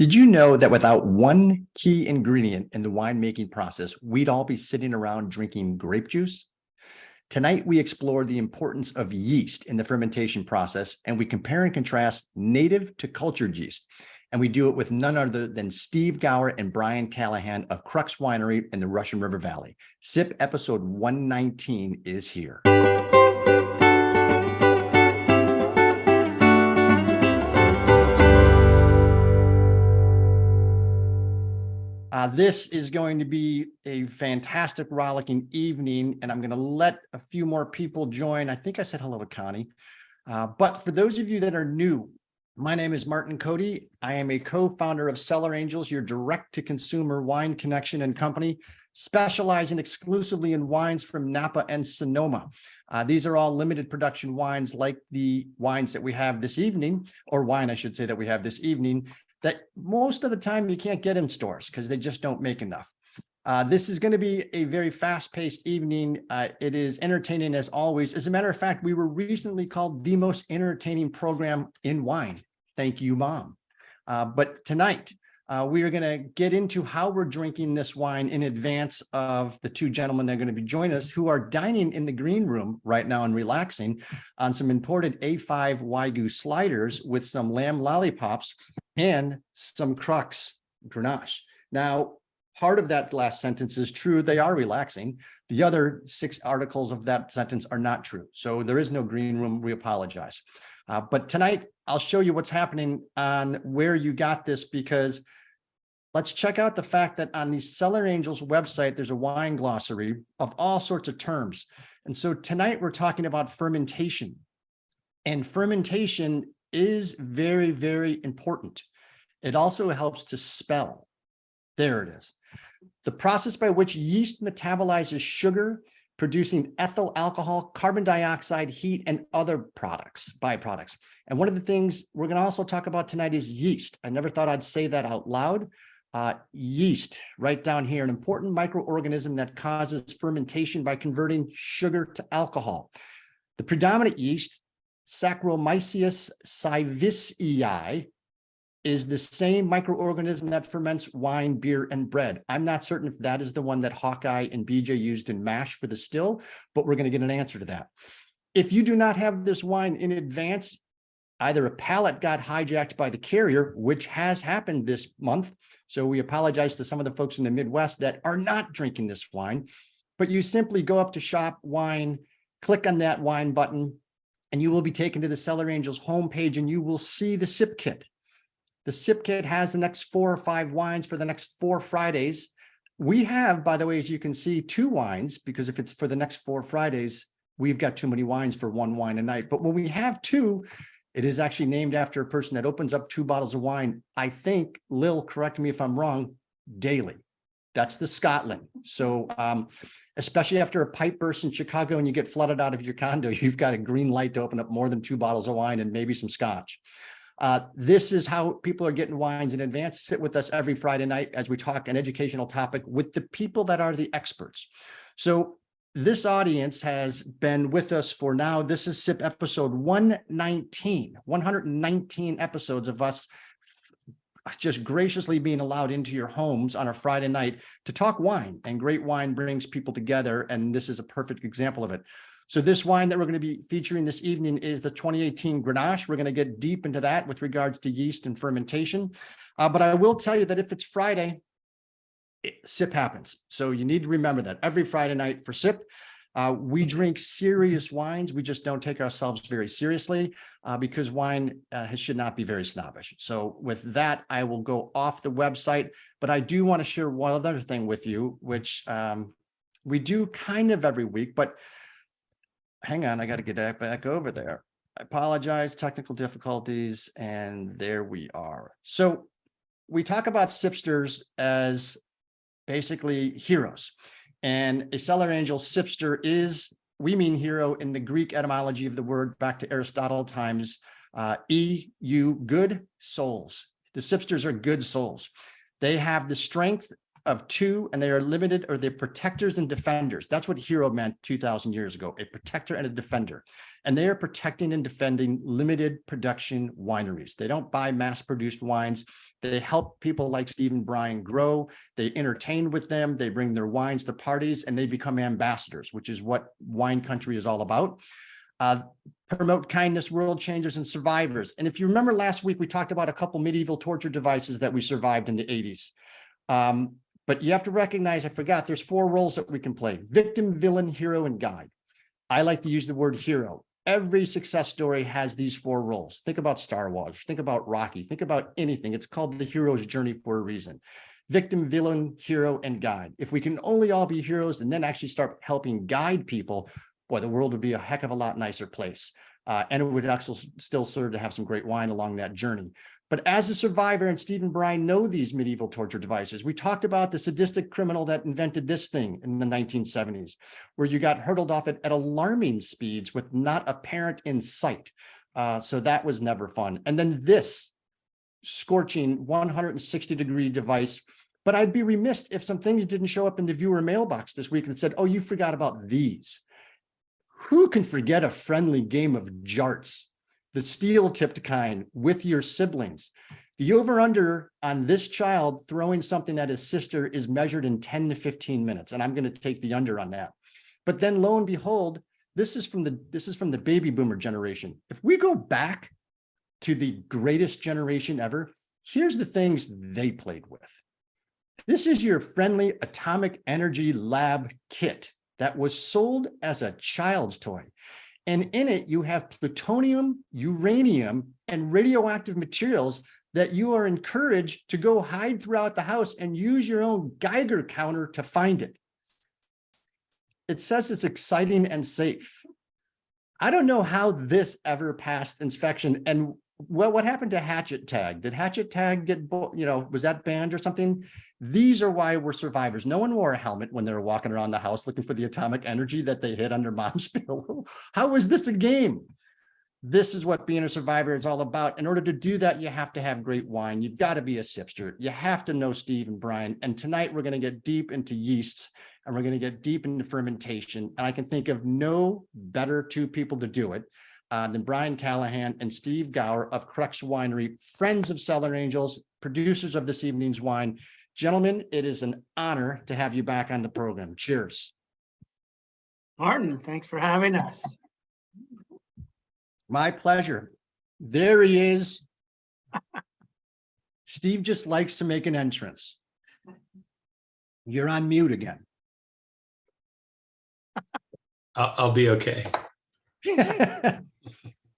Did you know that without one key ingredient in the winemaking process, we'd all be sitting around drinking grape juice? Tonight, we explore the importance of yeast in the fermentation process, and we compare and contrast native to cultured yeast. And we do it with none other than Steve Gower and Brian Callahan of Crux Winery in the Russian River Valley. SIP episode 119 is here. This is going to be a fantastic, rollicking evening, and I'm going to let a few more people join. I think I said hello to Connie. But for those of you that are new, my name is Martin Cody. I am a co-founder of Cellar Angels, your direct-to-consumer wine connection and company, specializing exclusively in wines from Napa and Sonoma. These are all limited production wines like the wines that we have this evening, or wine, I should say, that we have this evening, that most of the time you can't get in stores because they just don't make enough. This is going to be a very fast-paced evening. It is entertaining as always. As a matter of fact, we were recently called the most entertaining program in wine. Thank you, Mom. But tonight, we are going to get into how we're drinking this wine in advance of the two gentlemen that are going to be joining us, who are dining in the green room right now and relaxing on some imported A5 Wagyu sliders with some lamb lollipops and some Crux Grenache. Now, part of that last sentence is true. They are relaxing. The other 6 articles of that sentence are not true. So there is no green room. We apologize. But tonight, I'll show you what's happening on where you got this, because let's check out the fact that on the Cellar Angels website, there's a wine glossary of all sorts of terms. And so tonight we're talking about fermentation. And fermentation is very, very important. It also helps to spell. There it is. The process by which yeast metabolizes sugar, producing ethyl alcohol, carbon dioxide, heat, and other byproducts. And one of the things we're going to also talk about tonight is yeast. I never thought I'd say that out loud. Yeast, right down here, an important microorganism that causes fermentation by converting sugar to alcohol. The predominant yeast, Saccharomyces cerevisiae, is the same microorganism that ferments wine, beer, and bread. I'm not certain if that is the one that Hawkeye and BJ used in MASH for the still, but we're going to get an answer to that. If you do not have this wine in advance, either a pallet got hijacked by the carrier, which has happened this month, so we apologize to some of the folks in the Midwest that are not drinking this wine, but you simply go up to Shop Wine, click on that wine button, and you will be taken to the Cellar Angels homepage, and you will see the SIP kit. The SIP kit has the next 4 or 5 wines for the next 4 Fridays. We have, by the way, as you can see, 2 wines, because if it's for the next 4 Fridays, we've got too many wines for 1 wine a night. But when we have 2, it is actually named after a person that opens up 2 bottles of wine. I think, Lil, correct me if I'm wrong, daily. That's the Scotland. So especially after a pipe burst in Chicago and you get flooded out of your condo, you've got a green light to open up more than 2 bottles of wine and maybe some scotch. This is how people are getting wines in advance. Sit with us every Friday night as we talk an educational topic with the people that are the experts. So this audience has been with us for now. This is SIP episode 119 episodes of us just graciously being allowed into your homes on a Friday night to talk wine. And great wine brings people together, and this is a perfect example of it. So this wine that we're going to be featuring this evening is the 2018 Grenache. We're going to get deep into that with regards to yeast and fermentation. But I will tell you that if it's Friday, SIP happens. So you need to remember that every Friday night for SIP, we drink serious wines. We just don't take ourselves very seriously because wine should not be very snobbish. So with that, I will go off the website, but I do want to share one other thing with you, which we do kind of every week, but hang on, I got to get back over there. I apologize, technical difficulties, and there we are. So we talk about sipsters as basically heroes. And a Cellar Angel sipster is, we mean hero in the Greek etymology of the word, back to Aristotle times, good souls. The sipsters are good souls. They have the strength of two, and they are limited, or they're protectors and defenders. That's what hero meant 2,000 years ago, a protector and a defender. And they are protecting and defending limited production wineries. They don't buy mass-produced wines. They help people like Steve and Brian grow. They entertain with them. They bring their wines to parties, and they become ambassadors, which is what wine country is all about. Promote kindness, world changers, and survivors. And if you remember last week, we talked about a couple medieval torture devices that we survived in the 80s. But you have to recognize, I forgot, there's 4 roles that we can play: victim, villain, hero, and guide. I like to use the word hero. Every success story has these 4 roles. Think about Star Wars, think about Rocky, think about anything. It's called the hero's journey for a reason. Victim, villain, hero, and guide. If we can only all be heroes and then actually start helping guide people, boy, the world would be a heck of a lot nicer place. And it would actually still serve to have some great wine along that journey. But as a survivor, and Steve and Brian know these medieval torture devices, we talked about the sadistic criminal that invented this thing in the 1970s, where you got hurtled off at alarming speeds with not a parent in sight. So that was never fun. And then this scorching 160-degree device. But I'd be remiss if some things didn't show up in the viewer mailbox this week that said, oh, you forgot about these. Who can forget a friendly game of jarts, the steel-tipped kind, with your siblings? The over-under on this child throwing something at his sister is measured in 10 to 15 minutes, and I'm going to take the under on that. But then, lo and behold, this is from the baby boomer generation. If we go back to the greatest generation ever, here's the things they played with. This is your friendly atomic energy lab kit that was sold as a child's toy. And in it, you have plutonium, uranium, and radioactive materials that you are encouraged to go hide throughout the house and use your own Geiger counter to find it. It says it's exciting and safe. I don't know how this ever passed inspection. And well, what happened to Hatchet Tag? Did Hatchet Tag get, was that banned or something? These are why we're survivors. No one wore a helmet when they were walking around the house looking for the atomic energy that they hid under mom's pillow. How was this a game? This is what being a survivor is all about. In order to do that, you have to have great wine. You've got to be a sipster. You have to know Steve and Brian. And tonight we're going to get deep into yeasts, and we're going to get deep into fermentation. And I can think of no better 2 people to do it than Brian Callahan and Steve Gower of Crux Winery, friends of Cellar Angels, producers of this evening's wine. Gentlemen, it is an honor to have you back on the program. Cheers. Martin, thanks for having us. My pleasure. There he is. Steve just likes to make an entrance. You're on mute again. I'll be okay.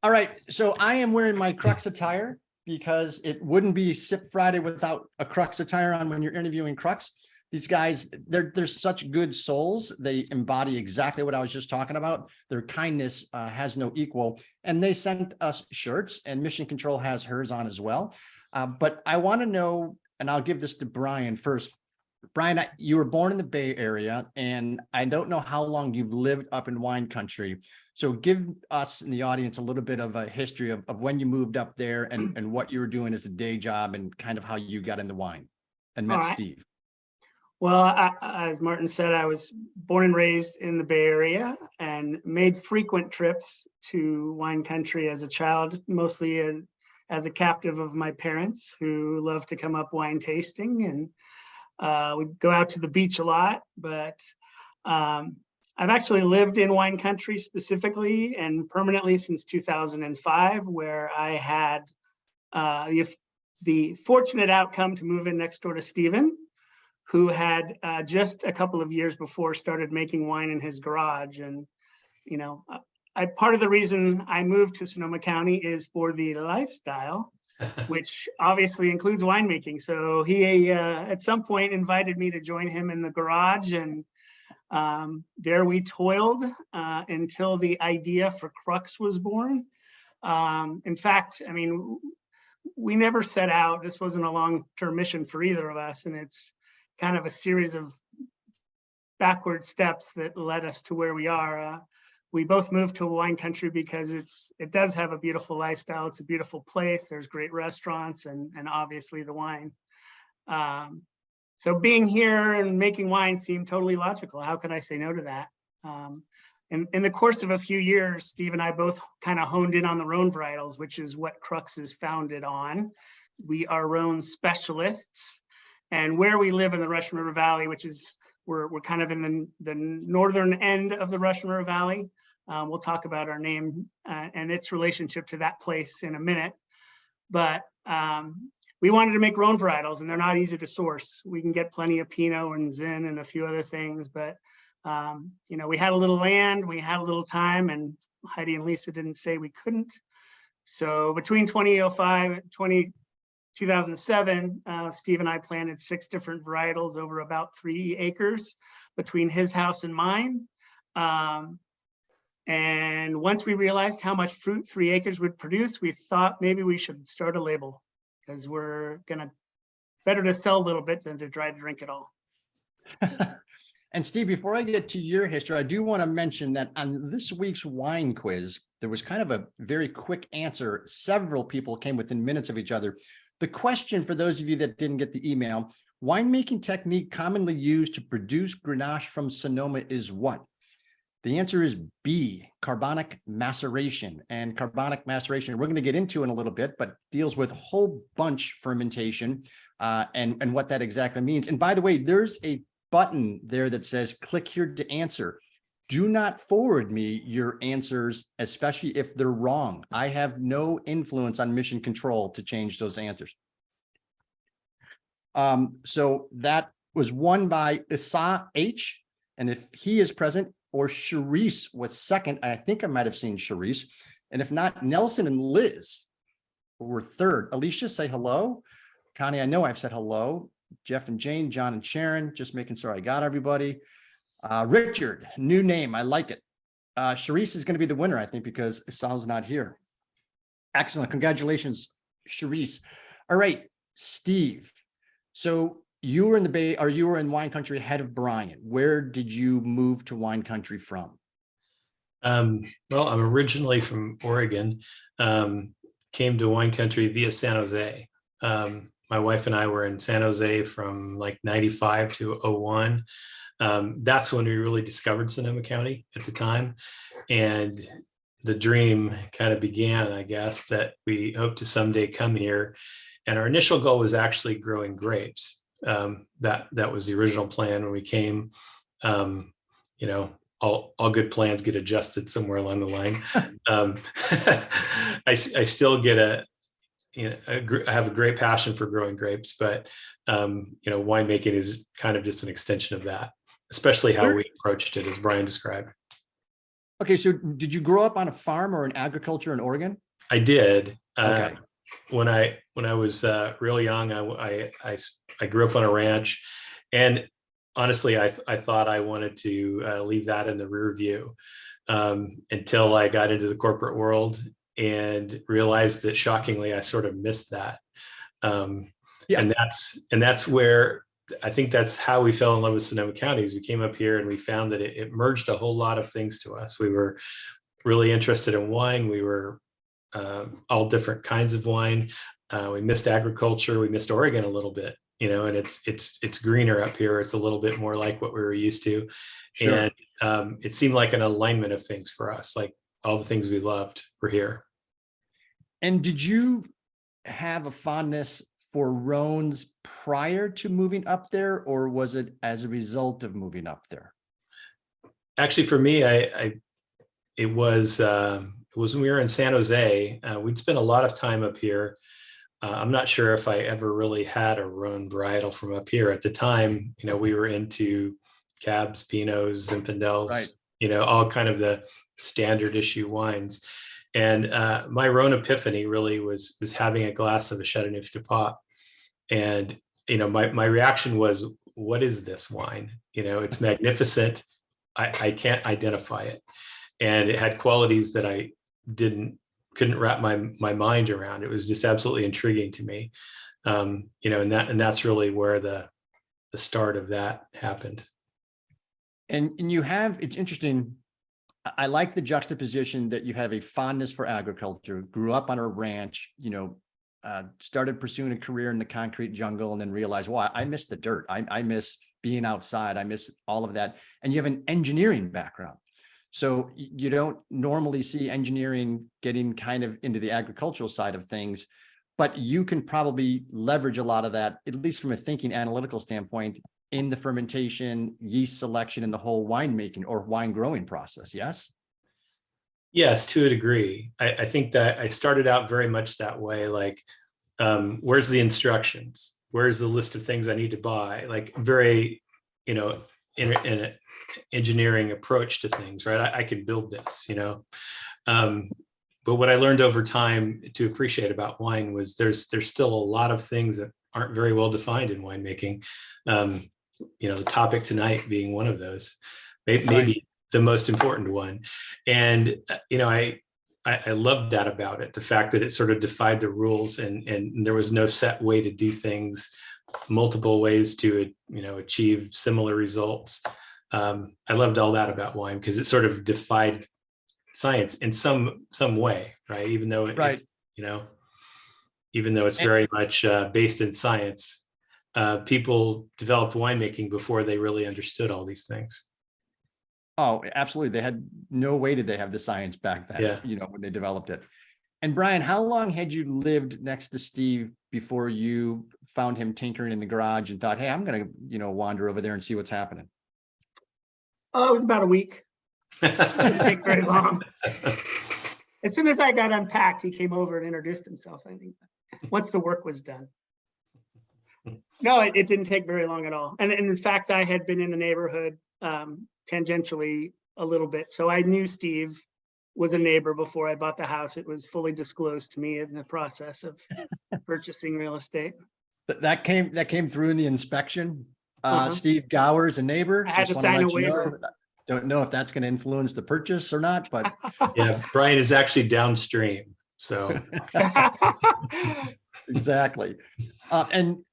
All right, so I am wearing my Crux attire because it wouldn't be Sip Friday without a Crux attire on when you're interviewing Crux. These guys, they're such good souls. They embody exactly what I was just talking about. Their kindness has no equal. And they sent us shirts, and Mission Control has hers on as well. But I want to know, and I'll give this to Brian first. Brian, you were born in the Bay Area, and I don't know how long you've lived up in wine country. So give us in the audience a little bit of a history of when you moved up there and what you were doing as a day job and kind of how you got into wine and met Steve. Well, as Martin said, I was born and raised in the Bay Area and made frequent trips to wine country as a child, mostly as a captive of my parents who loved to come up wine tasting, and we'd go out to the beach a lot. But I've actually lived in wine country specifically and permanently since 2005, where I had the fortunate outcome to move in next door to Stephen, who had just a couple of years before started making wine in his garage. And, you know, part of the reason I moved to Sonoma County is for the lifestyle, which obviously includes winemaking. So he at some point invited me to join him in the garage, and there we toiled until the idea for Crux was born. In fact, I mean, we never set out. This wasn't a long-term mission for either of us, and it's kind of a series of backward steps that led us to where we are. We both moved to wine country because it does have a beautiful lifestyle. It's a beautiful place. There's great restaurants and obviously the wine. So being here and making wine seemed totally logical. How could I say no to that? And in the course of a few years, Steve and I both kind of honed in on the Rhone varietals, which is what Crux is founded on. We are Rhone specialists, and where we live in the Russian River Valley, which is, we're kind of in the northern end of the Russian River Valley. We'll talk about our name and its relationship to that place in a minute. But we wanted to make Rhone varietals, and they're not easy to source. We can get plenty of Pinot and Zin and a few other things, but you know, we had a little land, we had a little time, and Heidi and Lisa didn't say we couldn't. So between 2005 and 2007, Steve and I planted 6 different varietals over about 3 acres between his house and mine. And once we realized how much fruit 3 acres would produce, we thought maybe we should start a label, because we're better to sell a little bit than to try to drink it all. And Steve, before I get to your history, I do want to mention that on this week's wine quiz, there was kind of a very quick answer. Several people came within minutes of each other. The question, for those of you that didn't get the email, winemaking technique commonly used to produce Grenache from Sonoma is what? The answer is B, carbonic maceration. And carbonic maceration, we're going to get into in a little bit, but deals with a whole bunch fermentation and what that exactly means. And by the way, there's a button there that says click here to answer. Do not forward me your answers, especially if they're wrong. I have no influence on mission control to change those answers. So that was won by Issa H. And if he is present, or Charisse was second, I think I might have seen Charisse. And if not, Nelson and Liz were third. Alicia, say hello. Connie, I know I've said hello. Jeff and Jane, John and Sharon, just making sure I got everybody. Richard, new name, I like it. Charisse is going to be the winner, I think, because Sal's not here. Excellent, congratulations, Charisse. All right, Steve. So you were in the Bay, or you were in wine country ahead of Brian. Where did you move to wine country from? Well, I'm originally from Oregon, came to wine country via San Jose. My wife and I were in San Jose from like 95 to 01. That's when we really discovered Sonoma County at the time. And the dream kind of began, I guess, that we hope to someday come here. And our initial goal was actually growing grapes. That was the original plan when we came. You know, all good plans get adjusted somewhere along the line. I still get I have a great passion for growing grapes, but you know, winemaking is kind of just an extension of that, especially how we approached it, as Brian described. Okay, so did you grow up on a farm or in agriculture in Oregon? I did. Okay. When I was real young, I grew up on a ranch, and honestly, I thought I wanted to leave that in the rear view until I got into the corporate world and realized that, shockingly, I sort of missed that. Yeah. And that's where I think that's how we fell in love with Sonoma County. We came up here and we found that it merged a whole lot of things to us. We were really interested in wine. We were all different kinds of wine. We missed agriculture. We missed Oregon a little bit, you know, and it's greener up here. It's a little bit more like what we were used to. Sure. And it seemed like an alignment of things for us, like all the things we loved were here. And did you have a fondness for Rhones prior to moving up there, or was it as a result of moving up there? Actually, for me, it was when we were in San Jose. We'd spent a lot of time up here. I'm not sure if I ever really had a Rhone varietal from up here. At the time, you know, we were into Cabs, Pinots, Zinfandels, right, you know, all kind of the standard issue wines. And my Rhone epiphany really was having a glass of a Chateauneuf du Pape. And, you know, my reaction was, what is this wine? You know, it's magnificent. I can't identify it. And it had qualities that I couldn't wrap my mind around. It was just absolutely intriguing to me. You know, and that's really where the start of that happened. And you have, it's interesting. I like the juxtaposition that you have a fondness for agriculture, grew up on a ranch, you know, started pursuing a career in the concrete jungle and then realized, well, I miss the dirt. I miss being outside. I miss all of that. And you have an engineering background. So you don't normally see engineering getting kind of into the agricultural side of things, but you can probably leverage a lot of that, at least from a thinking analytical standpoint, in the fermentation, yeast selection, and the whole winemaking or wine growing process. Yes? Yes, to a degree. I think that I started out very much that way. Like, where's the instructions? Where's the list of things I need to buy? Like very, in an engineering approach to things, right? I can build this, but what I learned over time to appreciate about wine was there's still a lot of things that aren't very well defined in winemaking. The topic tonight being one of those, maybe the most important one. And, I loved that about it, the fact that it sort of defied the rules and there was no set way to do things, multiple ways to, achieve similar results. I loved all that about wine because it sort of defied science in some way, right? Even though it's very much based in science, people developed winemaking before they really understood all these things. Oh, absolutely. They had no way did they have the science back then, when they developed it. And Brian, how long had you lived next to Steve before you found him tinkering in the garage and thought, hey, I'm going to, wander over there and see what's happening? Oh, it was about a week. It didn't take very long. As soon as I got unpacked, he came over and introduced himself, I think, once the work was done. No, it didn't take very long at all. And in fact, I had been in the neighborhood tangentially a little bit. So I knew Steve was a neighbor before I bought the house. It was fully disclosed to me in the process of purchasing real estate. That came through in the inspection. Uh-huh. Steve Gower is a neighbor. I had to sign a waiver. Don't know if that's going to influence the purchase or not, but yeah, Brian is actually downstream. So exactly. And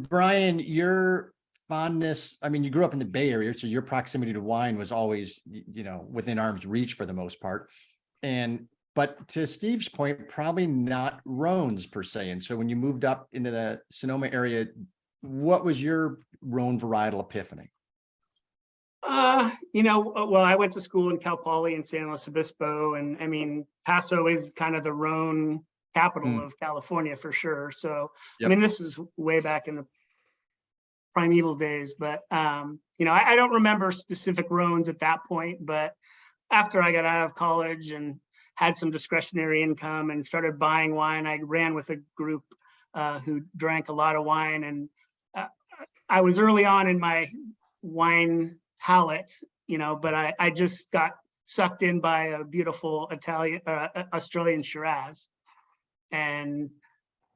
Brian, your fondness, I mean, you grew up in the Bay Area, so your proximity to wine was always, within arm's reach for the most part. But to Steve's point, probably not Rhone's per se. And so when you moved up into the Sonoma area, what was your Rhone varietal epiphany? Well, I went to school in Cal Poly in San Luis Obispo, and I mean, Paso is kind of the Rhone capital of California for sure. So, yep. I mean, this is way back in the primeval days, but I don't remember specific Rhones at that point, but after I got out of college and had some discretionary income and started buying wine, I ran with a group who drank a lot of wine, and I was early on in my wine palate, but I just got sucked in by a beautiful Australian Shiraz, and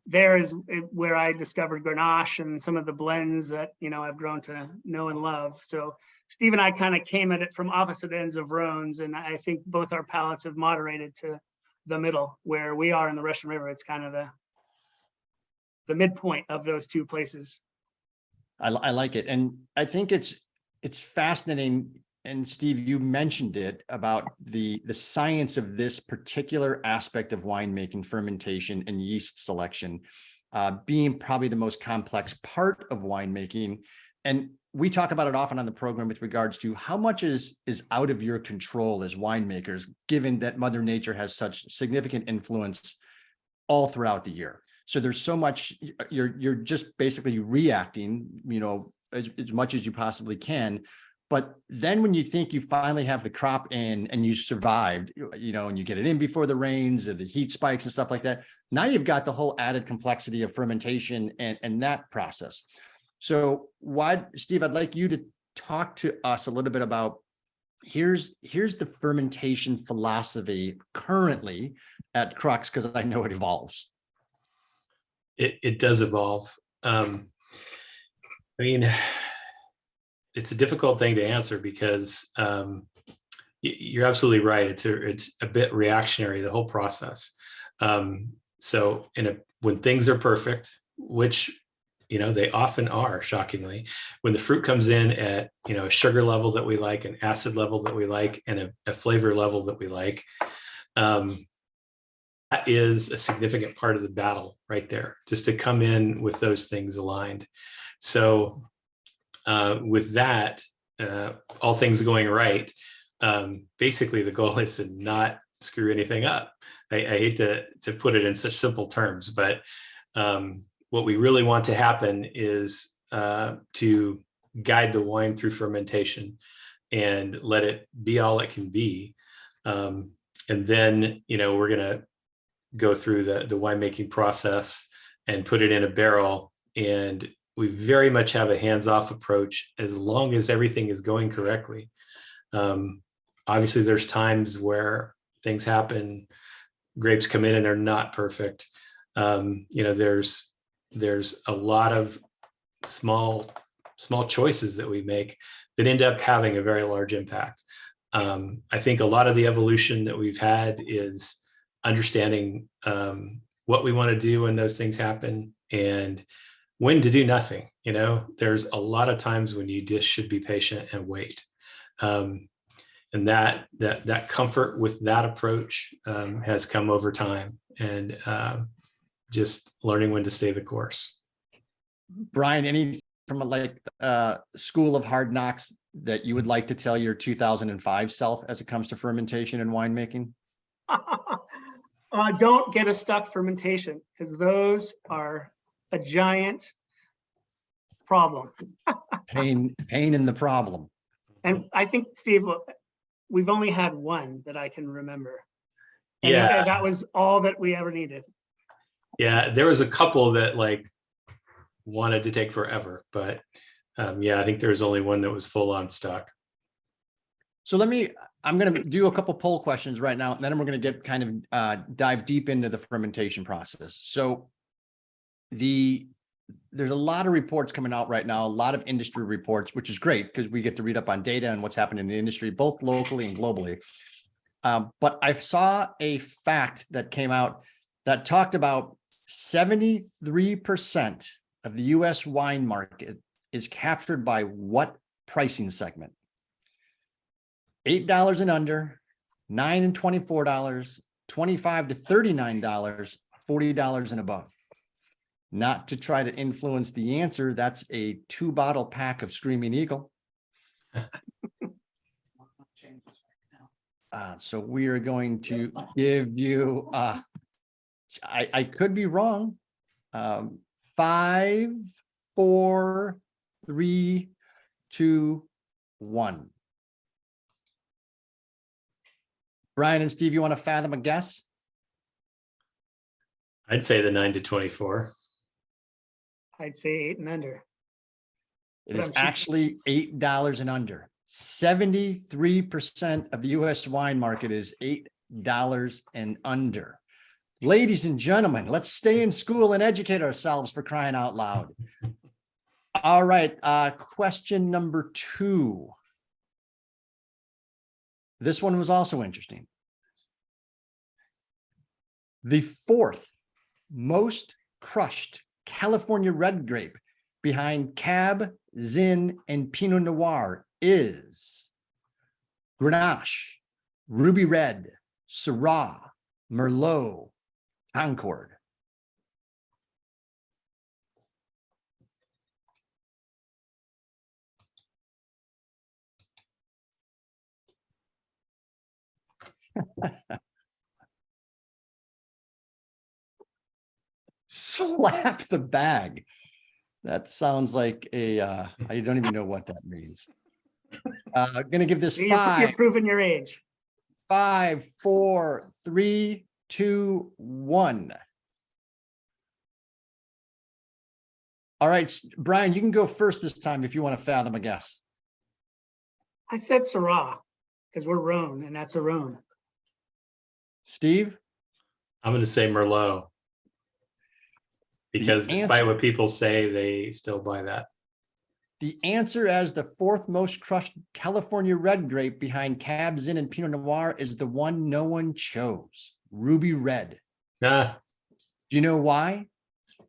there is where I discovered Grenache and some of the blends that, I've grown to know and love. So Steve and I kind of came at it from opposite ends of Rhones. And I think both our palates have moderated to the middle where we are in the Russian River. It's kind of the midpoint of those two places. I like it. And I think it's fascinating. And Steve, you mentioned it about the science of this particular aspect of winemaking, fermentation, and yeast selection being probably the most complex part of winemaking. And we talk about it often on the program with regards to how much is out of your control as winemakers, given that Mother Nature has such significant influence all throughout the year. So there's so much, you're just basically reacting, as much as you possibly can. But then when you think you finally have the crop in and you survived, and you get it in before the rains and the heat spikes and stuff like that, now you've got the whole added complexity of fermentation and that process. So Steve, I'd like you to talk to us a little bit about here's the fermentation philosophy currently at Crux, because I know it evolves. It does evolve. It's a difficult thing to answer because you're absolutely right. It's a bit reactionary, the whole process. So when things are perfect, which they often are, shockingly, when the fruit comes in at a sugar level that we like, an acid level that we like, and a flavor level that we like, that is a significant part of the battle right there, just to come in with those things aligned. So with that, all things going right, basically the goal is to not screw anything up. I hate to put it in such simple terms, but what we really want to happen is to guide the wine through fermentation and let it be all it can be. And then, we're going to go through the winemaking process and put it in a barrel. And we very much have a hands-off approach as long as everything is going correctly. Obviously, there's times where things happen, grapes come in and they're not perfect. There's a lot of small choices that we make that end up having a very large impact. I think a lot of the evolution that we've had is understanding what we want to do when those things happen and when to do nothing. There's a lot of times when you just should be patient and wait. And that comfort with that approach has come over time, and just learning when to stay the course. Brian, any from School of Hard Knocks that you would like to tell your 2005 self as it comes to fermentation and winemaking? Don't get a stuck fermentation, because those are a giant problem. Pain in the problem. And I think, Steve, we've only had one that I can remember. And Yeah, that was all that we ever needed. yeah. There was a couple that wanted to take forever, but I think there was only one that was full on stuck. So I'm going to do a couple poll questions right now, and then we're going to get kind of dive deep into the fermentation process. So there's a lot of reports coming out right now, a lot of industry reports, which is great because we get to read up on data and what's happening in the industry, both locally and globally. But I saw a fact that came out that talked about 73% of the US wine market is captured by what pricing segment? $8 and under, $9 and $24, $25 to $39, $40 and above. Not to try to influence the answer, that's a 2-bottle pack of Screaming Eagle. So we are going to give you, I could be wrong, 5, 4, 3, 2, 1. Brian and Steve, you want to fathom a guess? I'd say the 9 to 24. I'd say 8 and under. It is actually $8 and under. 73% of the US wine market is $8 and under. Ladies and gentlemen, let's stay in school and educate ourselves, for crying out loud. All right, question number 2. This one was also interesting. The 4th most crushed California red grape behind Cab, Zin, and Pinot Noir is Grenache, Ruby Red, Syrah, Merlot, Concord. Slap the bag. That sounds like a, I don't even know what that means. Gonna give this You're 5, proving your age. 5, 4, 3, 2, 1. All right, Brian, you can go first this time if you want to fathom a guess. I said Syrah, because we're Rhone, and that's a Rhone. Steve? I'm going to say Merlot, because despite what people say, they still buy that. The answer as the 4th most crushed California red grape behind Cab, Zin, and Pinot Noir is the one no one chose, Ruby Red. Do you know why?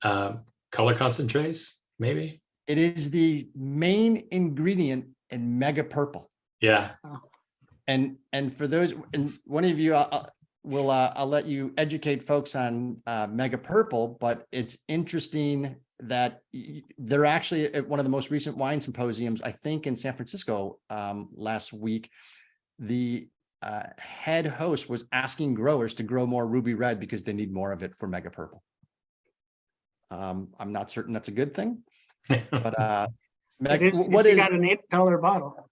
Color concentrates, maybe? It is the main ingredient in Mega Purple. Yeah. And for those, and one of you, I'll let you educate folks on Mega Purple, but it's interesting that they're actually at one of the most recent wine symposiums, I think in San Francisco last week. The head host was asking growers to grow more ruby red because they need more of it for Mega Purple. I'm not certain that's a good thing, but It is, what if you is got an $8 bottle.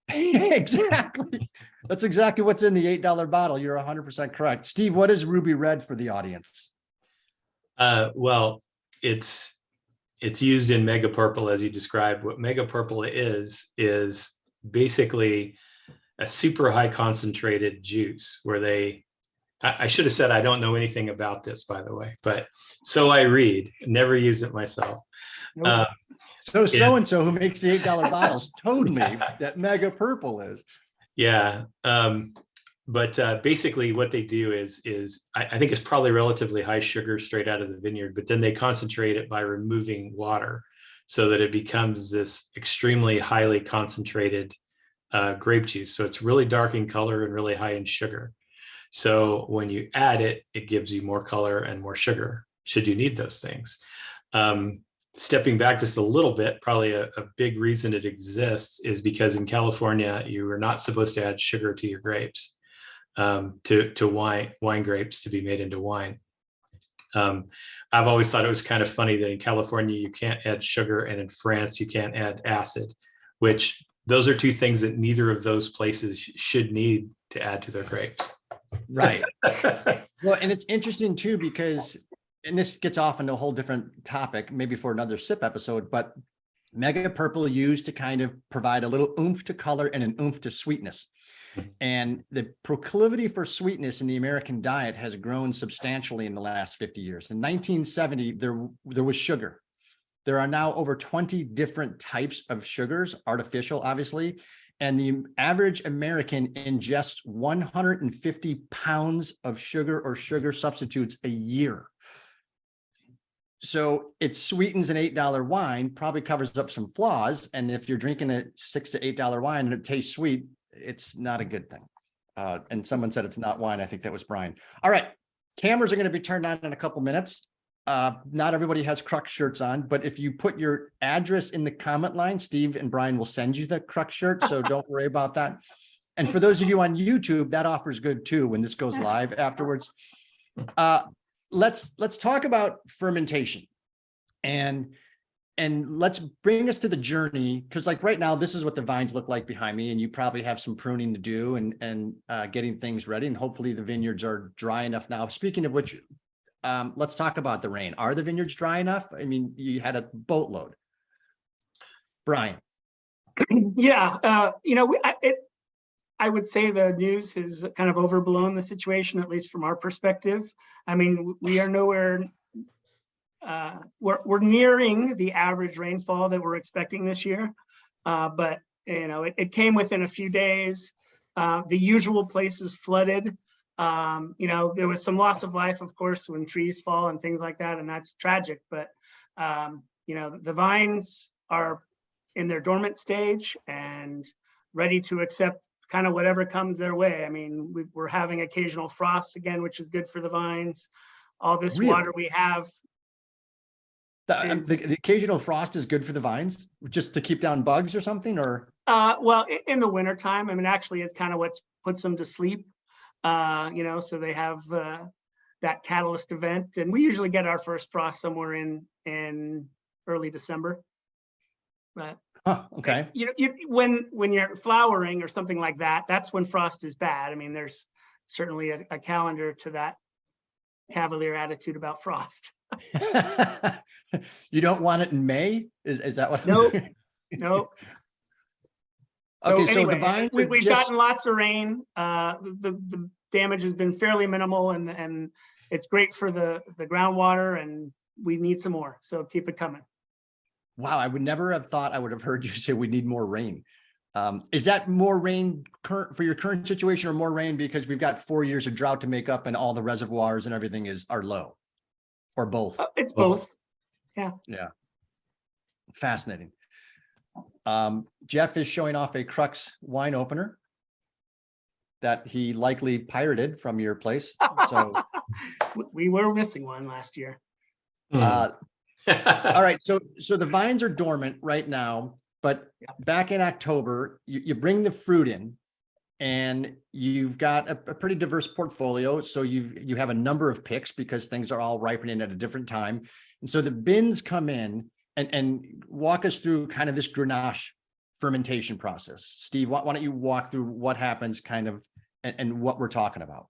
exactly? That's exactly what's in the $8 bottle. You're 100% correct. Steve, what is ruby red for the audience? Well, it's used in Mega Purple as you described. What Mega Purple is basically a super high concentrated juice where I should have said I don't know anything about this, by the way, but so I read, never used it myself. Nope. So-and-so who makes the $8 bottles told me that Mega Purple is. Yeah. But basically what they do is I think it's probably relatively high sugar straight out of the vineyard, but then they concentrate it by removing water so that it becomes this extremely highly concentrated grape juice. So it's really dark in color and really high in sugar. So when you add it, it gives you more color and more sugar, should you need those things. Stepping back just a little bit, probably a big reason Mm-hmm. it exists is because in California, you are not supposed to add sugar to your grapes, to wine grapes to be made into wine. I've always thought it was kind of funny that in California, you can't add sugar, and in France, you can't add acid, which those are two things that neither of those places should need to add to their grapes. Right. Well, and it's interesting too, because, and this gets off into a whole different topic, maybe for another sip episode, but Mega Purple used to kind of provide a little oomph to color and an oomph to sweetness. And the proclivity for sweetness in the American diet has grown substantially in the last 50 years. In 1970, there was sugar. There are now over 20 different types of sugars, artificial, obviously. And the average American ingests 150 pounds of sugar or sugar substitutes a year. So it sweetens an $8 wine, probably covers up some flaws. And if you're drinking a $6 to $8 wine and it tastes sweet, it's not a good thing. And someone said it's not wine. I think that was Brian. All right. Cameras are going to be turned on in a couple minutes. Not everybody has Crux shirts on, but if you put your address in the comment line, Steve and Brian will send you the Crux shirt. So don't worry about that. And for those of you on YouTube, that offer's good too when this goes live afterwards. Let's talk about fermentation, and let's bring us to the journey, because like right now, this is what the vines look like behind me, and you probably have some pruning to do and getting things ready, and hopefully the vineyards are dry enough now. Speaking of which, let's talk about the rain. Are the vineyards dry enough? I mean, you had a boatload. Brian. Yeah, I would say the news has kind of overblown the situation, at least from our perspective. I mean, we are nowhere, we're nearing the average rainfall that we're expecting this year. But, it came within a few days. The usual places flooded. There was some loss of life, of course, when trees fall and things like that, and that's tragic. But, the vines are in their dormant stage and ready to accept kind of whatever comes their way. I mean, we're having occasional frost again, which is good for the vines. All this water we have. The occasional frost is good for the vines, just to keep down bugs or something, or? Well, in the wintertime, I mean, actually, it's kind of what puts them to sleep. So they have that catalyst event, and we usually get our first frost somewhere in early December. But okay. When you're flowering or something like that, that's when frost is bad. I mean, there's certainly a calendar to that cavalier attitude about frost. You don't want it in May? Is that what? Nope. Nope. Okay, so anyway, the vines we've gotten lots of rain. The damage has been fairly minimal, and it's great for the groundwater, and we need some more. So keep it coming. Wow, I would never have thought I would have heard you say we need more rain. Is that more rain for your current situation, or more rain because we've got 4 years of drought to make up and all the reservoirs and everything are low, or both? It's both. Yeah. Yeah. Fascinating. Jeff is showing off a Crux wine opener. that he likely pirated from your place. So, We were missing one last year. all right. So the vines are dormant right now, but back in October, you bring the fruit in, and you've got a pretty diverse portfolio. So you have a number of picks because things are all ripening at a different time. And so the bins come in and walk us through kind of this Grenache fermentation process. Steve, why don't you walk through what happens kind of and what we're talking about?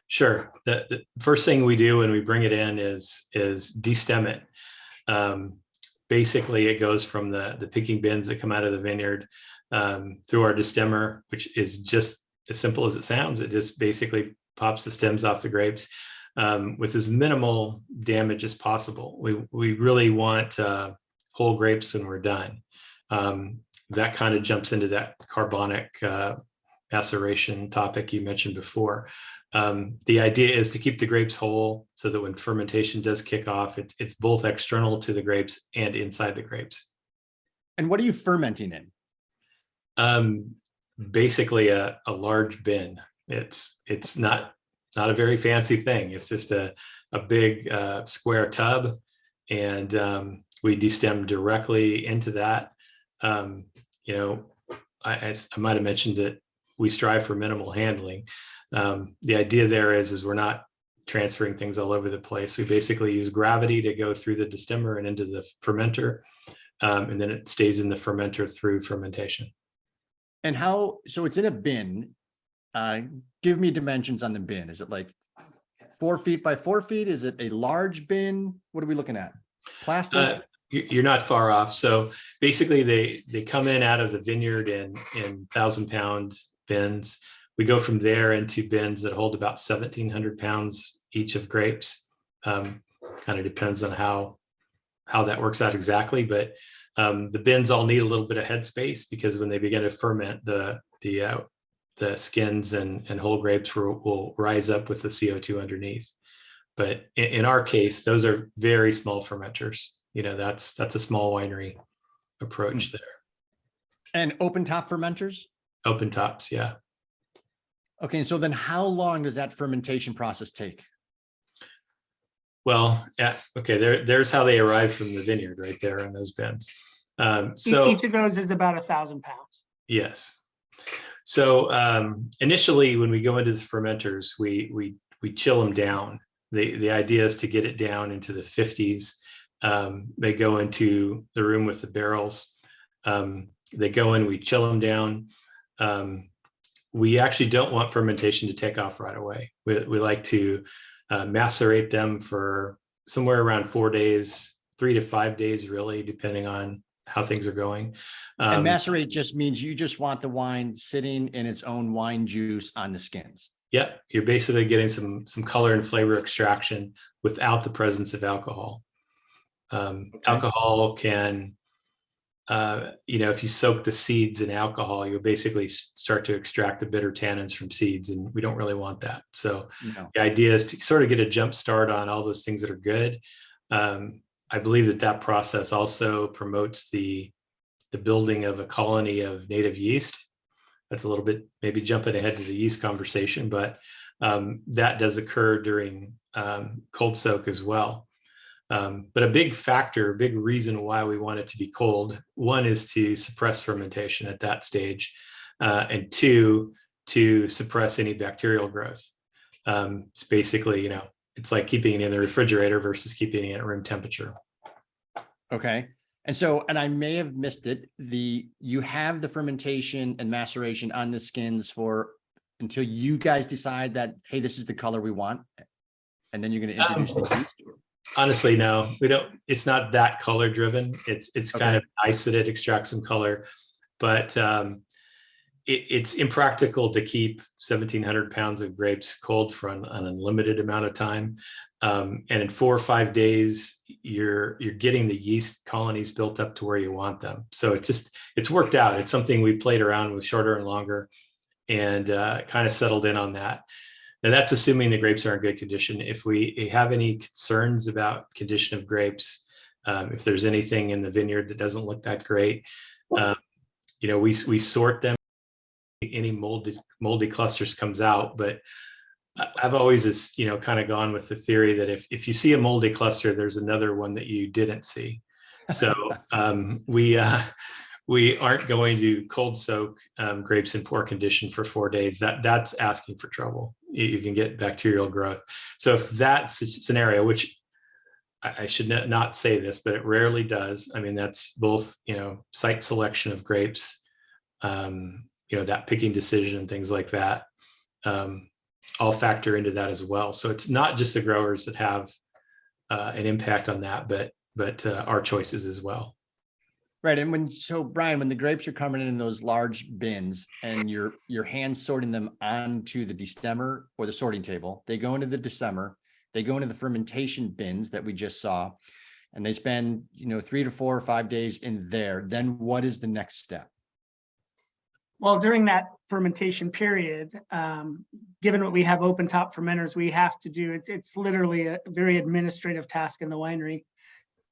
Sure. The first thing we do when we bring it in is destem it. Basically, it goes from the picking bins that come out of the vineyard through our destemmer, which is just as simple as it sounds. It just basically pops the stems off the grapes with as minimal damage as possible. We really want whole grapes when we're done. That kind of jumps into that carbonic maceration topic you mentioned before. The idea is to keep the grapes whole so that when fermentation does kick off, it's both external to the grapes and inside the grapes. And what are you fermenting in? Basically a large bin. It's not a very fancy thing. It's just a big square tub, and we destem directly into that. You know, I might have mentioned it. We strive for minimal handling. The idea there is we're not transferring things all over the place. We basically use gravity to go through the destemmer and into the fermenter, and then it stays in the fermenter through fermentation. And so it's in a bin. Give me dimensions on the bin. Is it like 4 feet by 4 feet? Is it a large bin? What are we looking at? Plastic? You're not far off. So basically they come in out of the vineyard in 1,000-pound bins. We go from there into bins that hold about 1,700 pounds each of grapes. Kind of depends on how that works out exactly, but the bins all need a little bit of headspace because when they begin to ferment, the skins and whole grapes will rise up with the CO2 underneath. But in our case, those are very small fermenters. You know, that's a small winery approach there. And open top fermenters? Open tops, yeah. Okay, so then how long does that fermentation process take? Well, yeah, okay, there's how they arrive from the vineyard right there in those bins. So Each of those is about 1,000 pounds. yes. So initially, when we go into the fermenters, we chill them down. The idea is to get it down into the 50s. They go into the room with the barrels. They go in, we chill them down. We actually don't want fermentation to take off right away. We like to macerate them for somewhere around 4 days, 3 to 5 days, really, depending on how things are going. And macerate just means you just want the wine sitting in its own wine juice on the skins. Yeah, you're basically getting some color and flavor extraction without the presence of alcohol. Okay. Alcohol can, if you soak the seeds in alcohol, you'll basically start to extract the bitter tannins from seeds, and we don't really want that. So The idea is to sort of get a jump start on all those things that are good. I believe that process also promotes the building of a colony of native yeast. That's a little bit maybe jumping ahead to the yeast conversation, but that does occur during cold soak as well. But a big reason why we want it to be cold, one is to suppress fermentation at that stage, and two, to suppress any bacterial growth. It's basically, it's like keeping it in the refrigerator versus keeping it at room temperature. Okay. And I may have missed it. You have the fermentation and maceration on the skins until you guys decide that, hey, this is the color we want. And then you're going to introduce the yeast. Honestly, no, we don't. It's not that color driven. It's Okay. kind of nice that it extracts some color, but it's impractical to keep 1,700 pounds of grapes cold for an unlimited amount of time. And in 4 or 5 days, you're getting the yeast colonies built up to where you want them. So it's worked out. It's something we played around with shorter and longer, and kind of settled in on that. Now that's assuming the grapes are in good condition. If we have any concerns about condition of grapes, if there's anything in the vineyard that doesn't look that great, we sort them any moldy clusters comes out, but I've always just, kind of gone with the theory that if you see a moldy cluster, there's another one that you didn't see. So we aren't going to cold soak grapes in poor condition for 4 days. That's asking for trouble. You can get bacterial growth. So if that's a scenario, which I should not say this, but it rarely does. I mean, that's both, site selection of grapes, that picking decision and things like that, all factor into that as well. So it's not just the growers that have an impact on that, but our choices as well. Right. And Brian, when the grapes are coming in those large bins and you're hand sorting them onto the destemmer or the sorting table, they go into the destemmer, they go into the fermentation bins that we just saw, and they spend, 3 to 4 or 5 days in there. Then what is the next step? Well, during that fermentation period, given what we have open top fermenters, we have to do, it's literally a very administrative task in the winery,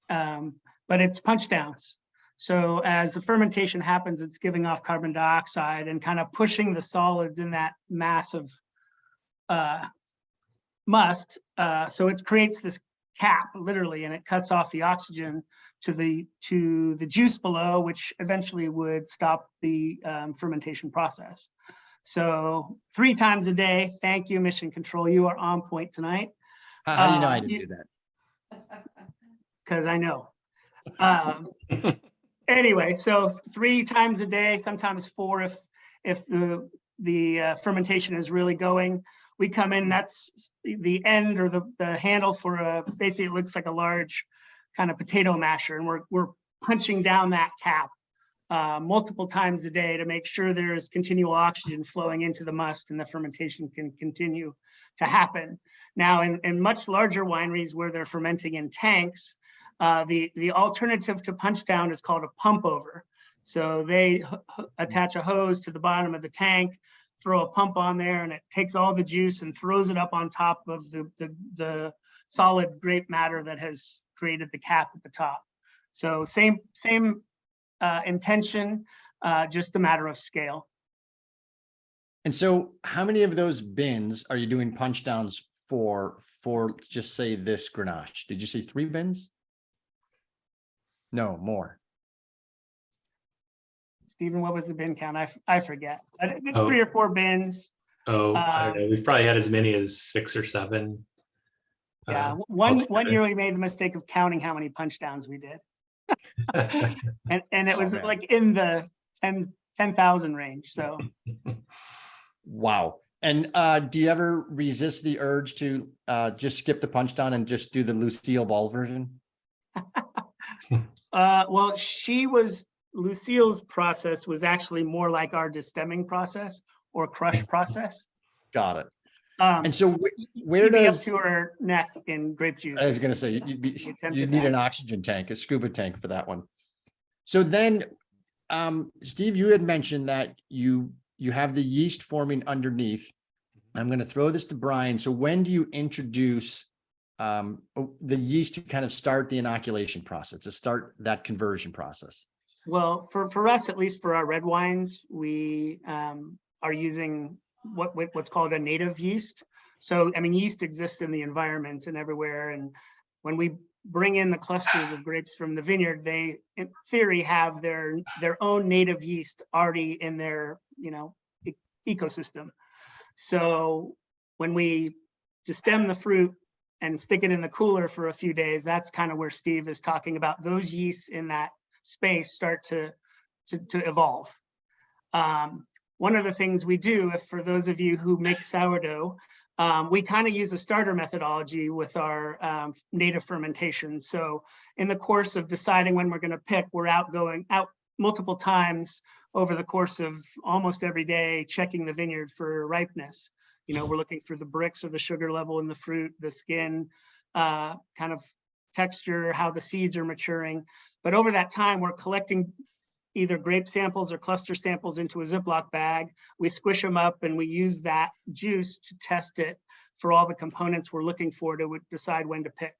but it's punch downs. So as the fermentation happens, it's giving off carbon dioxide and kind of pushing the solids in that mass of must. So it creates this cap literally, and it cuts off the oxygen to the juice below, which eventually would stop the fermentation process. So 3 times a day. Thank you, Mission Control. You are on point tonight. How do you know I didn't do that? Because I know. Anyway, so 3 times a day, sometimes 4 if the fermentation is really going. We come in, that's the end or the handle for basically it looks like a large kind of potato masher, and we're punching down that cap multiple times a day to make sure there's continual oxygen flowing into the must and the fermentation can continue to happen. Now, in much larger wineries where they're fermenting in tanks, the alternative to punch down is called a pump over. So they attach a hose to the bottom of the tank, throw a pump on there, and it takes all the juice and throws it up on top of the solid grape matter that has created the cap at the top. So same intention, just a matter of scale. And so how many of those bins are you doing punch downs for just say this Grenache? Did you say 3 bins? No, more. Stephen, what was the bin count? I forget. I did 3 or 4 bins. I don't know. We've probably had as many as 6 or 7. Yeah, one year we made the mistake of counting how many punch downs we did. and it was like in the 10,000 range. So wow. And do you ever resist the urge to just skip the punch down and just do the Lucille Ball version? Well, Lucille's process was actually more like our destemming process or crush process. Got it. And so where does up to her neck in grape juice? I was going to say you need an oxygen tank, a scuba tank for that one. So then, Steve, you had mentioned that you have the yeast forming underneath. I'm going to throw this to Brian. So when do you introduce the yeast to kind of start the inoculation process, to start that conversion process? Well, for us, at least for our red wines, we are using what's called a native yeast. So, I mean, yeast exists in the environment and everywhere. And when we bring in the clusters of grapes from the vineyard, they, in theory, have their own native yeast already in their, ecosystem. So when we destem the fruit and stick it in the cooler for a few days, that's kind of where Steve is talking about. Those yeasts in that space start to evolve. One of the things we do, for those of you who make sourdough, we kind of use a starter methodology with our native fermentation. So in the course of deciding when we're going to pick, we're going out multiple times over the course of almost every day, checking the vineyard for ripeness. We're looking for the bricks or the sugar level in the fruit, the skin, kind of texture, how the seeds are maturing. But over that time, we're collecting either grape samples or cluster samples into a Ziploc bag. We squish them up and we use that juice to test it for all the components we're looking for to decide when to pick.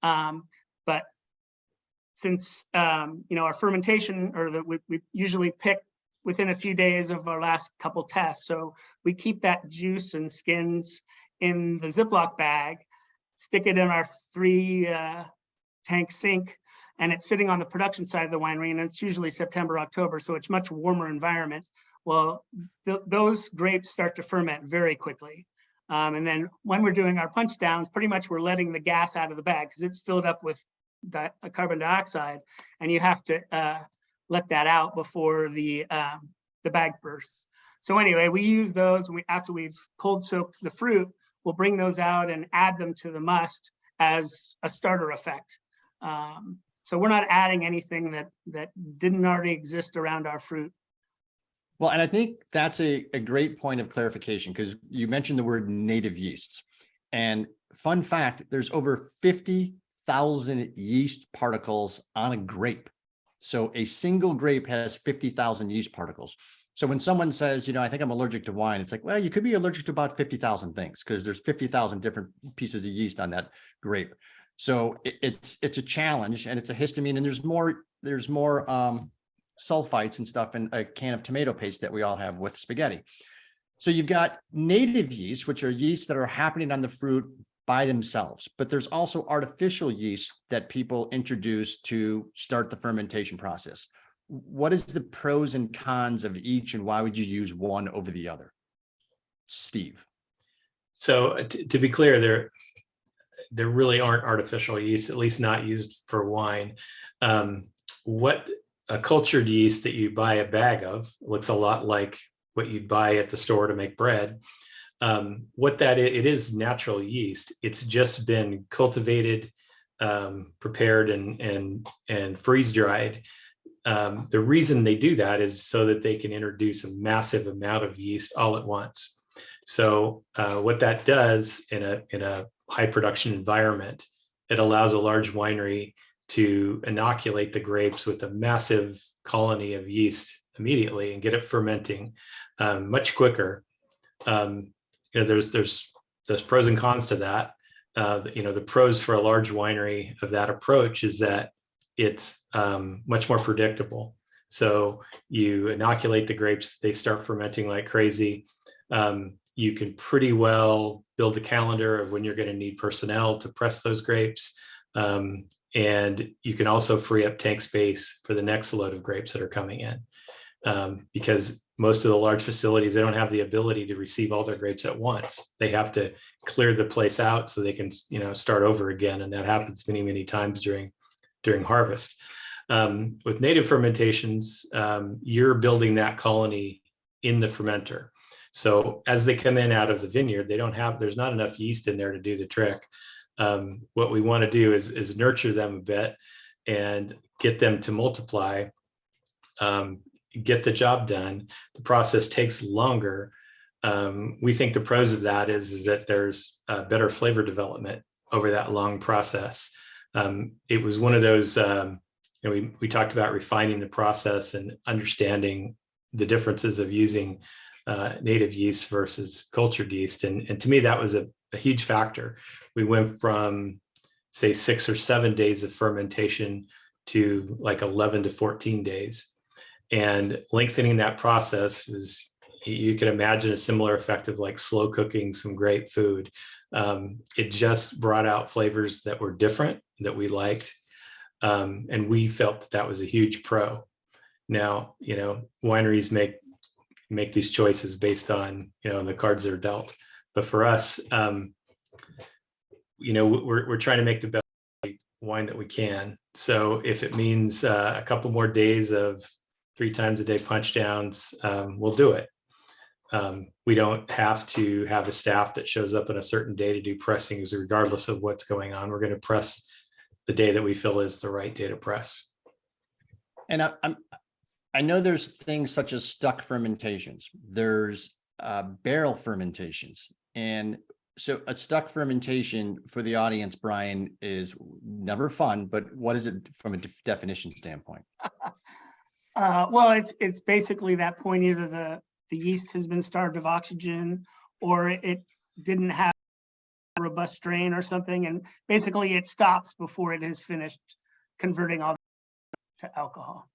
But since our fermentation, we usually pick within a few days of our last couple tests. So we keep that juice and skins in the Ziploc bag, stick it in our 3-tank sink, and it's sitting on the production side of the winery, and it's usually September, October, so it's much warmer environment. Well, those grapes start to ferment very quickly. And then when we're doing our punch downs, pretty much we're letting the gas out of the bag because it's filled up with carbon dioxide, and you have to let that out before the bag bursts. So anyway, we use those after we've cold soaked the fruit. We'll bring those out and add them to the must as a starter effect. So we're not adding anything that didn't already exist around our fruit. Well, and I think that's a great point of clarification, because you mentioned the word native yeasts. And fun fact, there's over 50,000 yeast particles on a grape. So a single grape has 50,000 yeast particles. So when someone says, I think I'm allergic to wine, it's like, well, you could be allergic to about 50,000 things because there's 50,000 different pieces of yeast on that grape. So it's a challenge, and it's a histamine, and there's more sulfites and stuff in a can of tomato paste that we all have with spaghetti. So you've got native yeast, which are yeasts that are happening on the fruit by themselves, but there's also artificial yeast that people introduce to start the fermentation process. What is the pros and cons of each, and why would you use one over the other? Steve. So to be clear, there really aren't artificial yeast, at least not used for wine. What a cultured yeast that you buy a bag of looks a lot like what you'd buy at the store to make bread. What that is, it is natural yeast. It's just been cultivated, prepared, and freeze dried. The reason they do that is so that they can introduce a massive amount of yeast all at once. So what that does in a high production environment, it allows a large winery to inoculate the grapes with a massive colony of yeast immediately and get it fermenting much quicker. There's pros and cons to that. The pros for a large winery of that approach is that it's much more predictable. So you inoculate the grapes, they start fermenting like crazy. You can pretty well build a calendar of when you're going to need personnel to press those grapes. And you can also free up tank space for the next load of grapes that are coming in. Because most of the large facilities, they don't have the ability to receive all their grapes at once. They have to clear the place out so they can, start over again. And that happens many, many times during harvest. With native fermentations, you're building that colony in the fermenter. So as they come in out of the vineyard, there's not enough yeast in there to do the trick. What we want to do is nurture them a bit and get them to multiply, get the job done. The process takes longer. We think the pros of that is that there's better flavor development over that long process. It was one of those, we talked about refining the process and understanding the differences of using native yeast versus cultured yeast. And to me, that was a huge factor. We went from, say, 6 or 7 days of fermentation to like 11 to 14 days. And lengthening that process was, you can imagine a similar effect of like slow cooking some great food. It just brought out flavors that were different, that we liked. And we felt that was a huge pro. Now, wineries make these choices based on, the cards they're dealt. But for us, we're trying to make the best wine that we can. So if it means a couple more days of 3 times a day punch downs, we'll do it. We don't have to have a staff that shows up on a certain day to do pressings, regardless of what's going on. We're going to press the day that we feel is the right day to press. And I know there's things such as stuck fermentations. There's barrel fermentations. And so a stuck fermentation for the audience, Brian, is never fun, but what is it from a definition standpoint? Well, it's basically that point, either the yeast has been starved of oxygen or it didn't have a robust strain or something. And basically it stops before it has finished converting all to alcohol.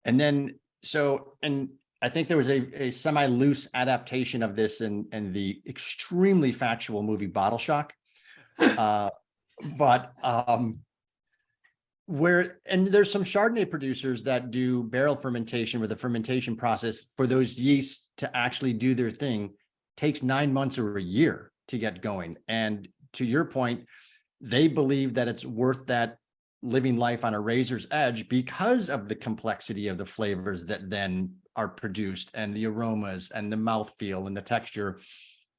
And then So, and I think there was a semi-loose adaptation of this in the extremely factual movie Bottle Shock. But and there's some Chardonnay producers that do barrel fermentation, where the fermentation process for those yeasts to actually do their thing takes 9 months or a year to get going. And to your point, they believe that it's worth that living life on a razor's edge because of the complexity of the flavors that then are produced, and the aromas and the mouthfeel and the texture.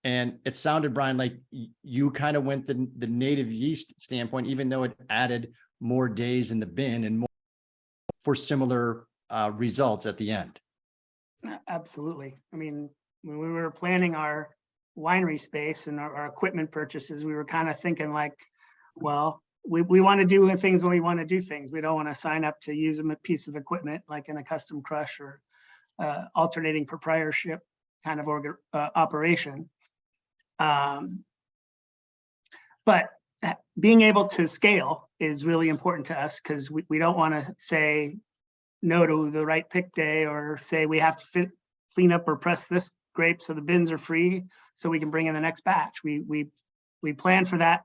And it sounded, Brian, like you kind of went the native yeast standpoint, even though it added more days in the bin and more for similar results at the end. Absolutely. I mean, when we were planning our winery space and our equipment purchases, we were kind of thinking like, well, we want to do things when we want to do things. We don't want to sign up to use a piece of equipment like in a custom crush or alternating proprietorship kind of operation. But being able to scale is really important to us, because we don't want to say no to the right pick day, or say we have to clean up or press this grape so the bins are free so we can bring in the next batch. We plan for that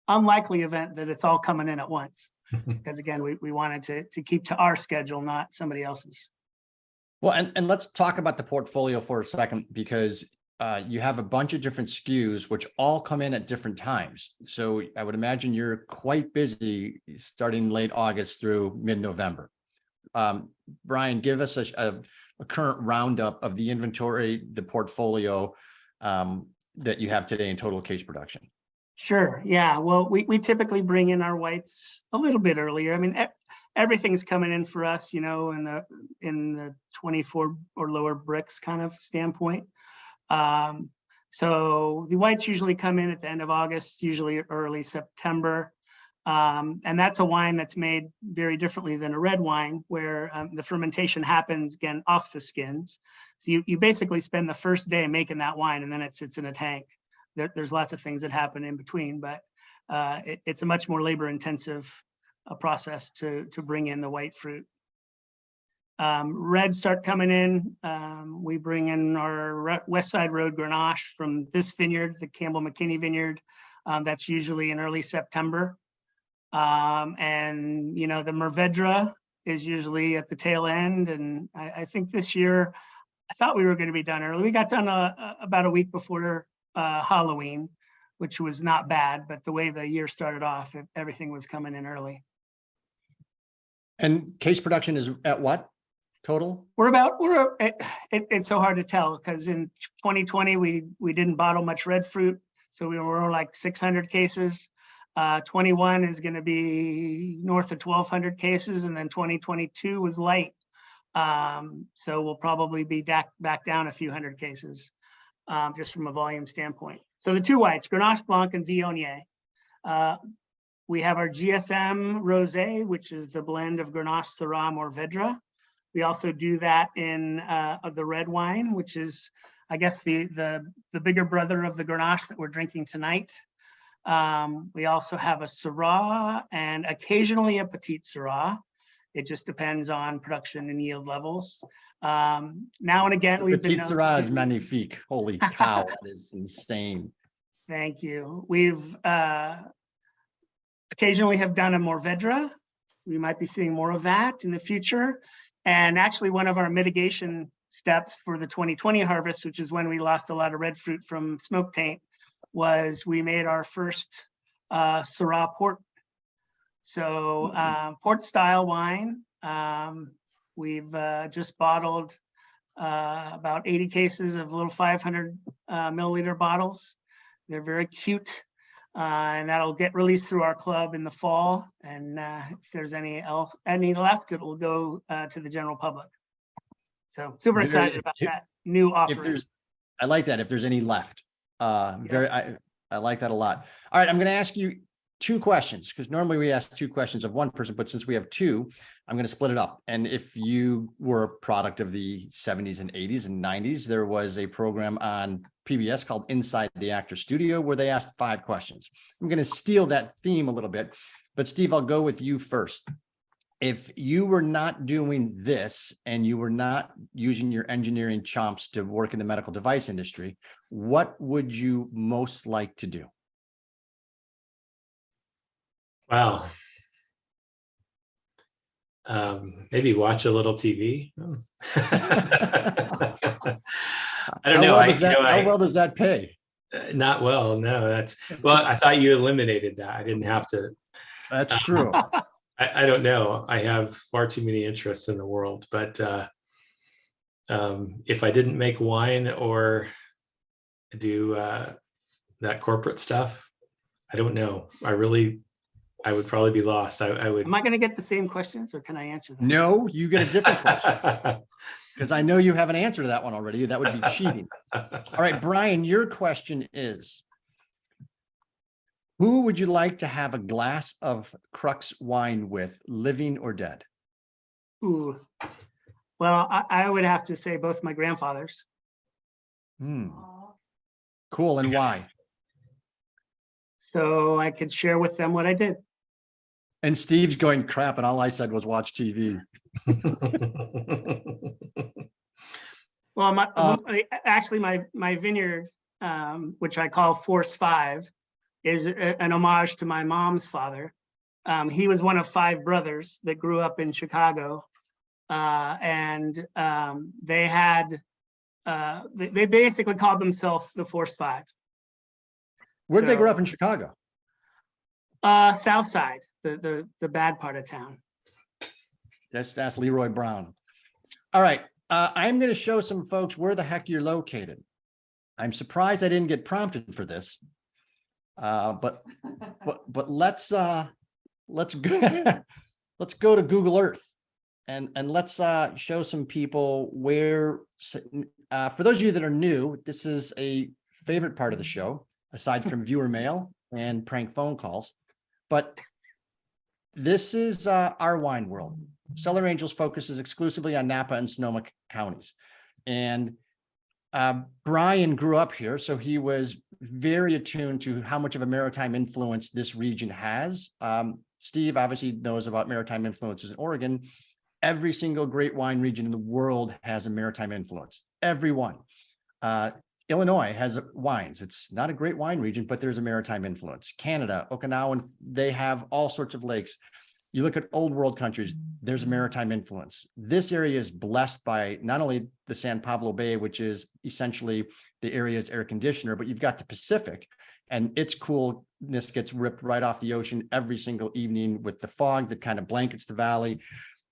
unlikely event that it's all coming in at once, because again, we wanted to keep to our schedule, not somebody else's. Well, and let's talk about the portfolio for a second, because you have a bunch of different SKUs which all come in at different times. So I would imagine you're quite busy starting late August through mid-November. Brian, give us a current roundup of the inventory, the portfolio that you have today in total case production. Sure. Yeah. Well, we typically bring in our whites a little bit earlier. I mean, everything's coming in for us, you know, in the 24 or lower bricks kind of standpoint. So the whites usually come in at the end of August, usually early September. And that's a wine that's made very differently than a red wine, where the fermentation happens again off the skins. So you basically spend the first day making that wine, and then it sits in a tank. There's lots of things that happen in between, but it's a much more labor intensive process to bring in the white fruit. Reds start coming in. We bring in our West Side Road Grenache from this vineyard, the Campbell McKinney vineyard. That's usually in early September. And, you know, the Mourvedre is usually at the tail end. And I think this year, I thought we were going to be done early. We got done about a week before Halloween, which was not bad, but the way the year started off, everything was coming in early. And case production is at what total? It's so hard to tell, because in 2020, we didn't bottle much red fruit. So we were like 600 cases. 21 is going to be north of 1,200 cases. And then 2022 was light. So we'll probably be back down a few hundred cases, just from a volume standpoint. So the two whites, Grenache Blanc and Viognier. We have our GSM Rosé, which is the blend of Grenache, Syrah, Mourvedre. We also do that in the red wine, which is, I guess, the bigger brother of the Grenache that we're drinking tonight. We also have a Syrah and occasionally a Petit Syrah. It just depends on production and yield levels. Now and again, we've been— Petit Syrah is magnifique. Holy cow, that is insane. Thank you. We've occasionally have done a Mourvedre. We might be seeing more of that in the future. And actually, one of our mitigation steps for the 2020 harvest, which is when we lost a lot of red fruit from smoke taint, was we made our first Syrah port. So port style wine. We've just bottled about 80 cases of little 500 milliliter bottles. They're very cute, and that'll get released through our club in the fall. And if there's any left, it will go to the general public. So super excited about that new offering. I like that. If there's any left, I like that a lot. All right, I'm going to ask you two questions, because normally we ask two questions of one person, but since we have two, I'm going to split it up. And if you were a product of the 70s and 80s and 90s, there was a program on PBS called Inside the Actor Studio, where they asked 5 questions. I'm going to steal that theme a little bit, but Steve, I'll go with you first. if you were not doing this and you were not using your engineering chomps to work in the medical device industry, what would you most like to do? Wow. Maybe watch a little TV. I don't know. How well does that pay? Not well. No, well, I thought you eliminated that. I didn't have to. That's true. I don't know. I have far too many interests in the world, but if I didn't make wine or do that corporate stuff, I don't know. I would probably be lost. I would. Am I going to get the same questions or can I answer them? No, you get a different question because I know you have an answer to that one already. That would be cheating. All right, Brian, your question is, who would you like to have a glass of Crux wine with, living or dead? Ooh. Well, I would have to say both my grandfathers. Cool. And why? So I could share with them what I did. And Steve's going, crap, and all I said was watch TV. Well, actually, my vineyard, which I call Force 5, is an homage to my mom's father. He was one of 5 brothers that grew up in Chicago, and they basically called themselves the Force 5. Where'd they grow up in Chicago? South Side, the bad part of town. That's Leroy Brown. All right. I'm going to show some folks where the heck you're located. I'm surprised I didn't get prompted for this. But let's go, let's go to Google Earth and let's show some people where, for those of you that are new, this is a favorite part of the show, aside from viewer mail and prank phone calls. But this is our wine world. Cellar Angels focuses exclusively on Napa and Sonoma counties. And Brian grew up here, so he was very attuned to how much of a maritime influence this region has. Steve obviously knows about maritime influences in Oregon. Every single great wine region in the world has a maritime influence. Every one. Illinois has wines. It's not a great wine region, but there's a maritime influence. Canada, Okinawa, they have all sorts of lakes. You look at old world countries, there's a maritime influence. This area is blessed by not only the San Pablo Bay, which is essentially the area's air conditioner, but you've got the Pacific, and its coolness gets ripped right off the ocean every single evening with the fog that kind of blankets the valley.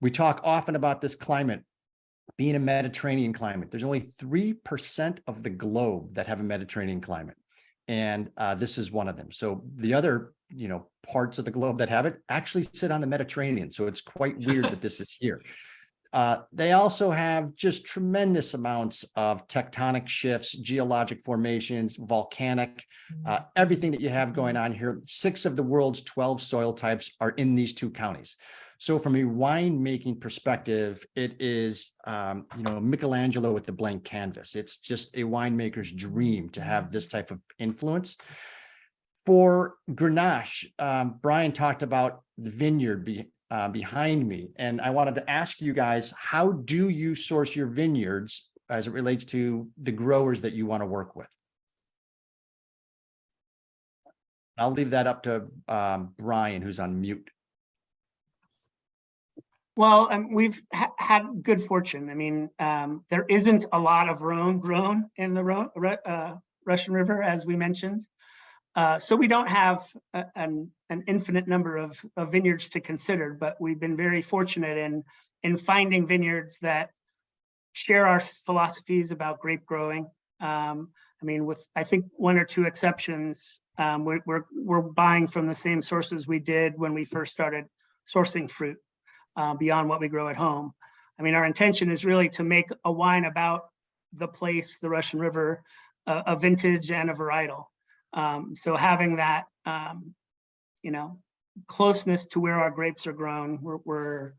We talk often about this climate being a Mediterranean climate. There's only 3% of the globe that have a Mediterranean climate. And this is one of them. So the other, parts of the globe that have it actually sit on the Mediterranean. So it's quite weird that this is here. They also have just tremendous amounts of tectonic shifts, geologic formations, volcanic, everything that you have going on here. 6 of the world's 12 soil types are in these 2 counties. So from a winemaking perspective, it is, Michelangelo with the blank canvas. It's just a winemaker's dream to have this type of influence. For Grenache, Brian talked about the vineyard behind me, and I wanted to ask you guys, how do you source your vineyards as it relates to the growers that you want to work with? I'll leave that up to Brian, who's on mute. Well, we've had good fortune. I mean, there isn't a lot of Rhone grown in the Russian River, as we mentioned. So we don't have an infinite number of vineyards to consider, but we've been very fortunate in finding vineyards that share our philosophies about grape growing. With I think 1 or 2 exceptions, we're buying from the same sources we did when we first started sourcing fruit. Beyond what we grow at home. I mean, our intention is really to make a wine about the place, the Russian River, a vintage and a varietal. So having that, closeness to where our grapes are grown, we're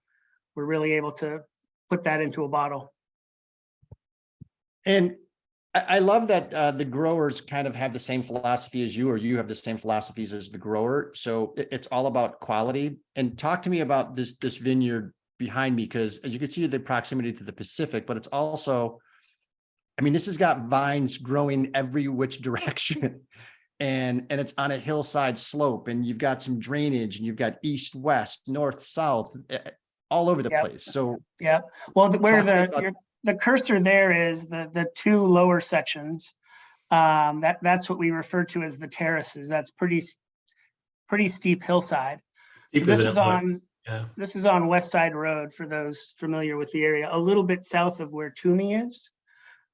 really able to put that into a bottle. And I love that the growers kind of have the same philosophy as you, or you have the same philosophies as the grower. So it's all about quality. And talk to me about this vineyard behind me, because as you can see, the proximity to the Pacific, but it's also, I mean, this has got vines growing every which direction. And it's on a hillside slope, and you've got some drainage, and you've got east, west, north, south, all over the Yep. place. So Yeah, well, where talk to me about- the cursor there is the two lower sections. That's what we refer to as the terraces. That's pretty steep hillside. So Steeper this than is it on looks. Yeah. this is on West Side Road for those familiar with the area, a little bit south of where Toomey is.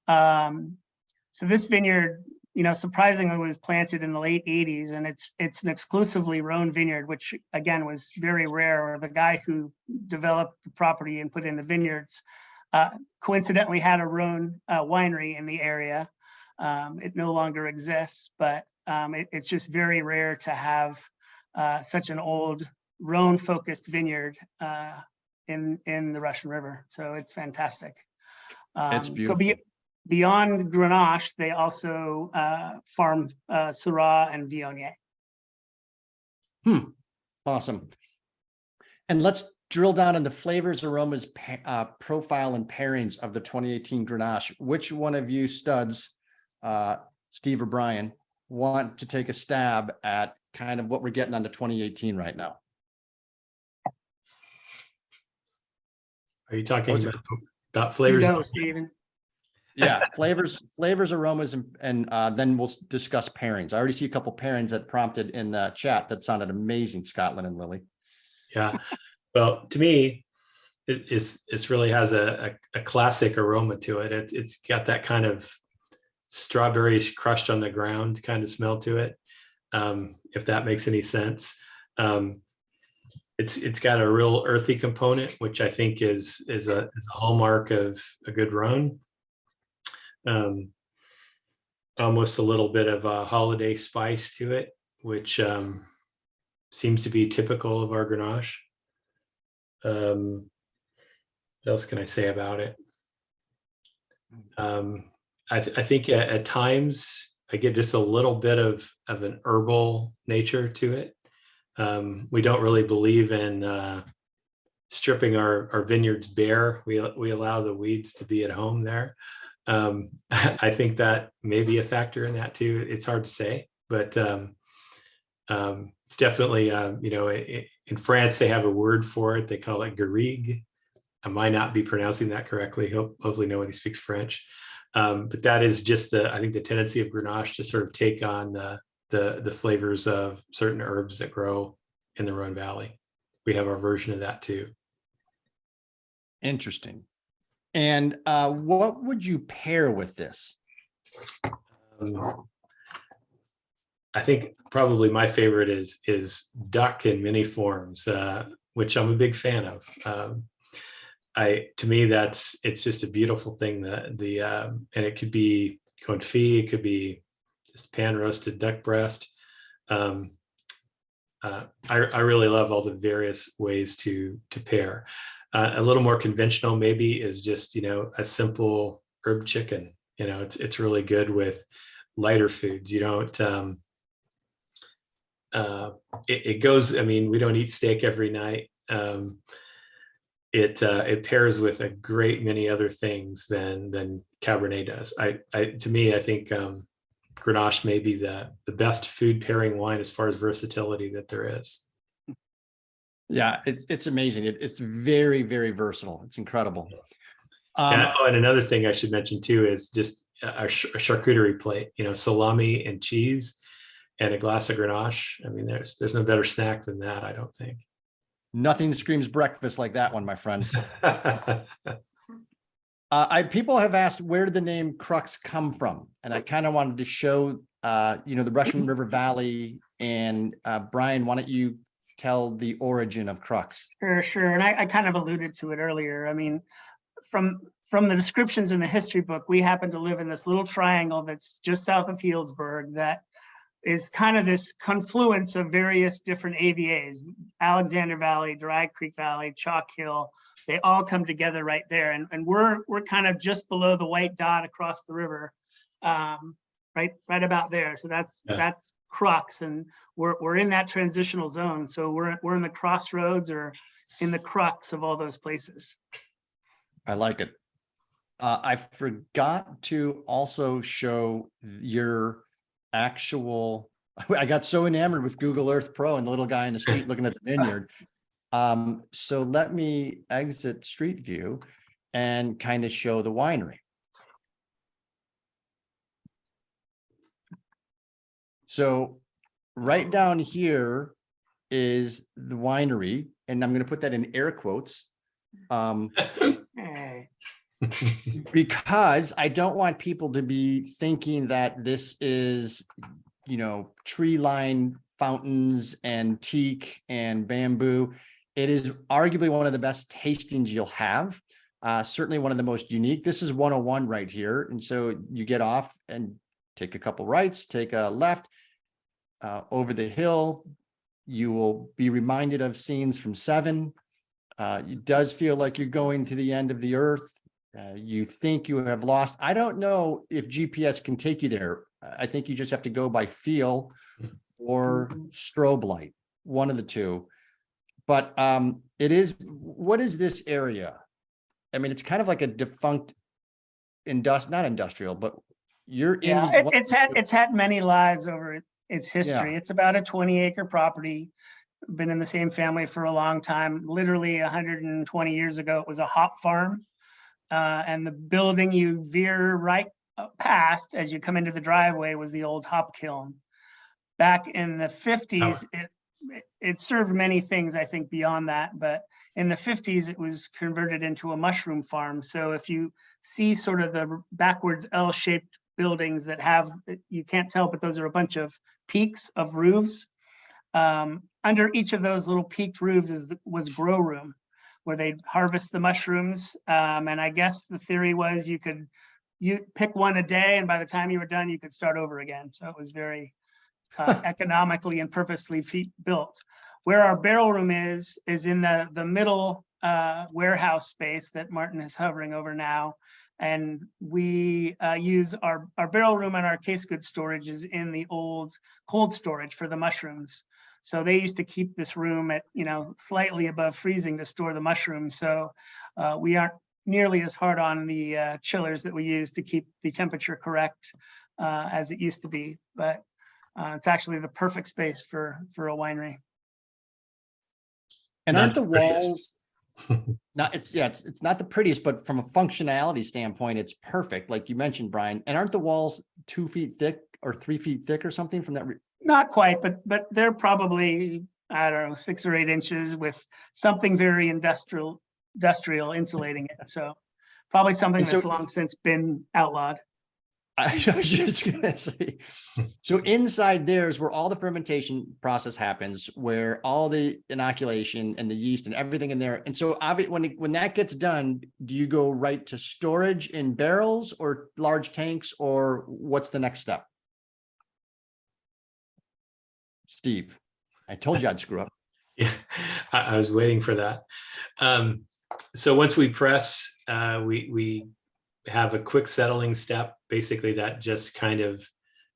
So this vineyard, you know, surprisingly was planted in the late 80s, and it's an exclusively Rhone vineyard, which again was very rare. Or the guy who developed the property and put in the vineyards coincidentally had a Rhone winery in the area. It no longer exists, but it's just very rare to have such an old Rhone focused vineyard in the Russian River. So it's fantastic. It's So beautiful. beyond Grenache, they also farm Syrah and Viognier. Awesome. And let's drill down in the flavors, aromas, profile, and pairings of the 2018 Grenache. Which one of you studs, Steve or Brian, want to take a stab at kind of what we're getting on the 2018 right now? Are you talking What's it- about flavors? You go, Steven. Yeah, flavors, aromas, and then we'll discuss pairings. I already see a couple pairings that prompted in the chat that sounded amazing, Scotland and Lily. Yeah. Well, to me, it really has a classic aroma to it. It's got that kind of strawberries crushed on the ground kind of smell to it, if that makes any sense. It's got a real earthy component, which I think is a hallmark of a good Rhone. Almost a little bit of a holiday spice to it, which seems to be typical of our Grenache. What else can I say about it? I think at times I get just a little bit of an herbal nature to it. We don't really believe in stripping our vineyards bare. We allow the weeds to be at home there. I think that may be a factor in that too. It's hard to say, but it's definitely, you know, in France, they have a word for it. They call it garrigue. I might not be pronouncing that correctly. Hopefully nobody speaks French. But that is just I think the tendency of Grenache to sort of take on the flavors of certain herbs that grow in the Rhone Valley. We have our version of that too. Interesting. And what would you pair with this? I think probably my favorite is duck in many forms, which I'm a big fan of. To me, it's just a beautiful thing. And it could be confit, it could be just pan roasted duck breast. I really love all the various ways to pair. A little more conventional maybe is just, you know, a simple herb chicken. You know, it's really good with lighter foods. You don't. It goes. I mean, we don't eat steak every night. It pairs with a great many other things than Cabernet does. To me, I think Grenache may be the best food pairing wine as far as versatility that there is. Yeah, it's amazing. It's very, very versatile. It's incredible. And another thing I should mention too is just a charcuterie plate. You know, salami and cheese and a glass of Grenache. I mean, there's no better snack than that, I don't think. Nothing screams breakfast like that one, my friends. People have asked, where did the name Crux come from? And I kind of wanted to show, you know, the Russian River Valley. And Brian, why don't you tell the origin of Crux? Sure. And I kind of alluded to it earlier. I mean, from the descriptions in the history book, we happen to live in this little triangle that's just south of Healdsburg that is kind of this confluence of various different AVAs, Alexander Valley, Dry Creek Valley, Chalk Hill. They all come together right there. And we're kind of just below the white dot across the river. right about there. So that's Yeah. that's Crux, and we're in that transitional zone. So we're in the crossroads or in the crux of all those places. I like it. I forgot to also show your actual, I got so enamored with Google Earth Pro and the little guy in the street looking at the vineyard. So let me exit Street View and kind of show the winery. So right down here is the winery, and I'm going to put that in air quotes. Hey. Because I don't want people to be thinking that this is, you know, tree-lined fountains and teak and bamboo. It is arguably one of the best tastings you'll have. Certainly one of the most unique. This is 101 right here. And so you get off and take a couple rights, take a left, over the hill. You will be reminded of scenes from Seven. It does feel like you're going to the end of the earth. You think you have lost. I don't know if GPS can take you there. I think you just have to go by feel or strobe light, one of the two. But it is, what is this area? I mean, it's kind of like a defunct not industrial, but you're in. Yeah, it's had many lives over its history. Yeah. It's about a 20-acre property. Been in the same family for a long time. Literally 120 years ago, it was a hop farm. And the building you veer right past as you come into the driveway was the old hop kiln. Back in the 50s, it served many things, I think, beyond that. But in the 50s, it was converted into a mushroom farm. So if you see sort of the backwards L-shaped buildings that have, you can't tell, but those are a bunch of peaks of roofs. Under each of those little peaked roofs was grow room, where they'd harvest the mushrooms. And I guess the theory was you pick one a day, and by the time you were done, you could start over again. So it was very economically and purposely built. Where our barrel room is in the middle warehouse space that Martin is hovering over now. And we use our barrel room and our case goods storage is in the old cold storage for the mushrooms. So they used to keep this room at, slightly above freezing to store the mushrooms. So we aren't nearly as hard on the chillers that we use to keep the temperature correct as it used to be. But it's actually the perfect space for a winery. And aren't the walls it's not the prettiest, but from a functionality standpoint, it's perfect. Like you mentioned, Brian. And aren't the walls 2 feet thick or 3 feet thick or something from that? Not quite, but they're probably, I don't know, 6 or 8 inches with something very industrial insulating it. So probably something that's long since been outlawed. I was just gonna say, so inside there is where all the fermentation process happens, where all the inoculation and the yeast and everything in there. And so when that gets done, do you go right to storage in barrels or large tanks, or what's the next step? Steve, I told you I'd screw up. Yeah, I was waiting for that. So once we press, we have a quick settling step. Basically, that just kind of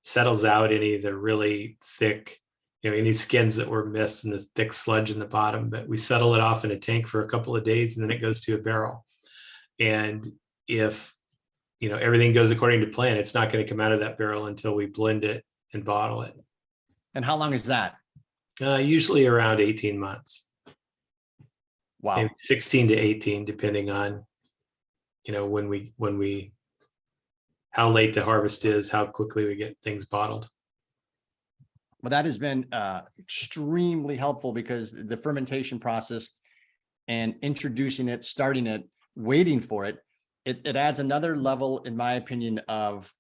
settles out any of the really thick, any skins that were missed and the thick sludge in the bottom. But we settle it off in a tank for a couple of days, and then it goes to a barrel. And if everything goes according to plan, it's not going to come out of that barrel until we blend it and bottle it. And how long is that? Usually around 18 months. Wow. Maybe 16 to 18, depending on, how late the harvest is, how quickly we get things bottled. Well, that has been extremely helpful, because the fermentation process and introducing it, starting it, waiting for it, it adds another level, in my opinion, of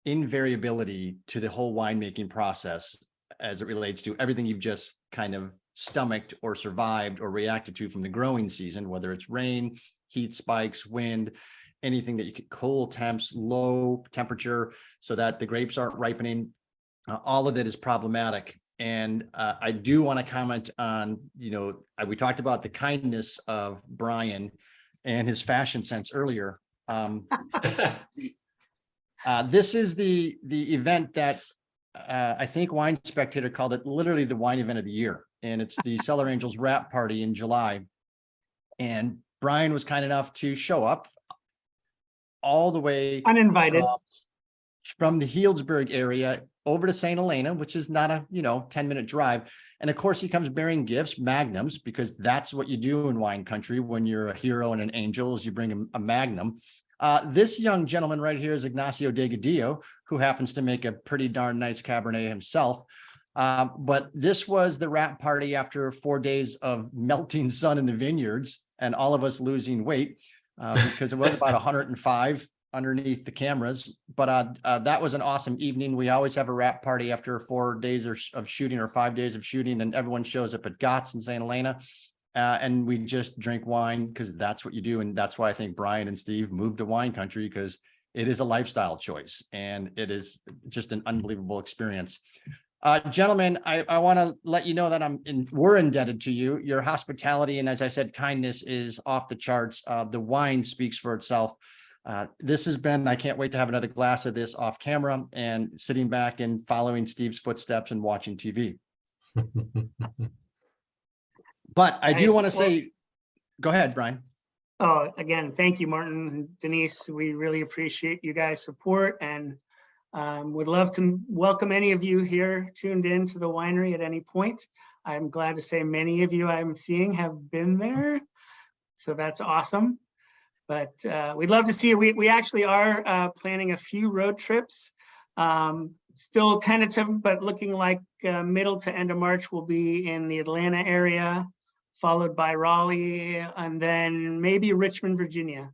invariability to the whole winemaking process as it relates to everything you've just kind of stomached or survived or reacted to from the growing season, whether it's rain, heat spikes, wind, anything that you could, cold temps, low temperature, so that the grapes aren't ripening. All of it is problematic. And I do want to comment on, we talked about the kindness of Brian and his fashion sense earlier. This is the event that I think Wine Spectator called it literally the wine event of the year. And it's the Cellar Angels wrap party in July. And Brian was kind enough to show up all the way Uninvited. from the Healdsburg area over to St. Helena, which is not a 10-minute drive. And of course, he comes bearing gifts, magnums, because that's what you do in wine country when you're a hero and an angel, is you bring him a magnum. This young gentleman right here is Ignacio Delgadillo, who happens to make a pretty darn nice Cabernet himself. But this was the wrap party after 4 days of melting sun in the vineyards and all of us losing weight because it was about 105 underneath the cameras. But that was an awesome evening. We always have a wrap party after 4 days of shooting or 5 days of shooting, and everyone shows up at Gott's in St. Helena. And we just drink wine because that's what you do. And that's why I think Brian and Steve moved to wine country, because it is a lifestyle choice and it is just an unbelievable experience. Gentlemen, I want to let you know that we're indebted to you. Your hospitality and, as I said, kindness is off the charts. The wine speaks for itself. This has been, I can't wait to have another glass of this off camera and sitting back and following Steve's footsteps and watching TV. But I do want to say, go ahead, Brian. Oh, again, thank you, Martin and Denise. We really appreciate you guys' support, and would love to welcome any of you here tuned in to the winery at any point. I'm glad to say many of you I'm seeing have been there, so that's awesome. But we'd love to see you. We actually are planning a few road trips. Still tentative, but looking like middle to end of March we'll be in the Atlanta area, followed by Raleigh, and then maybe Richmond, Virginia.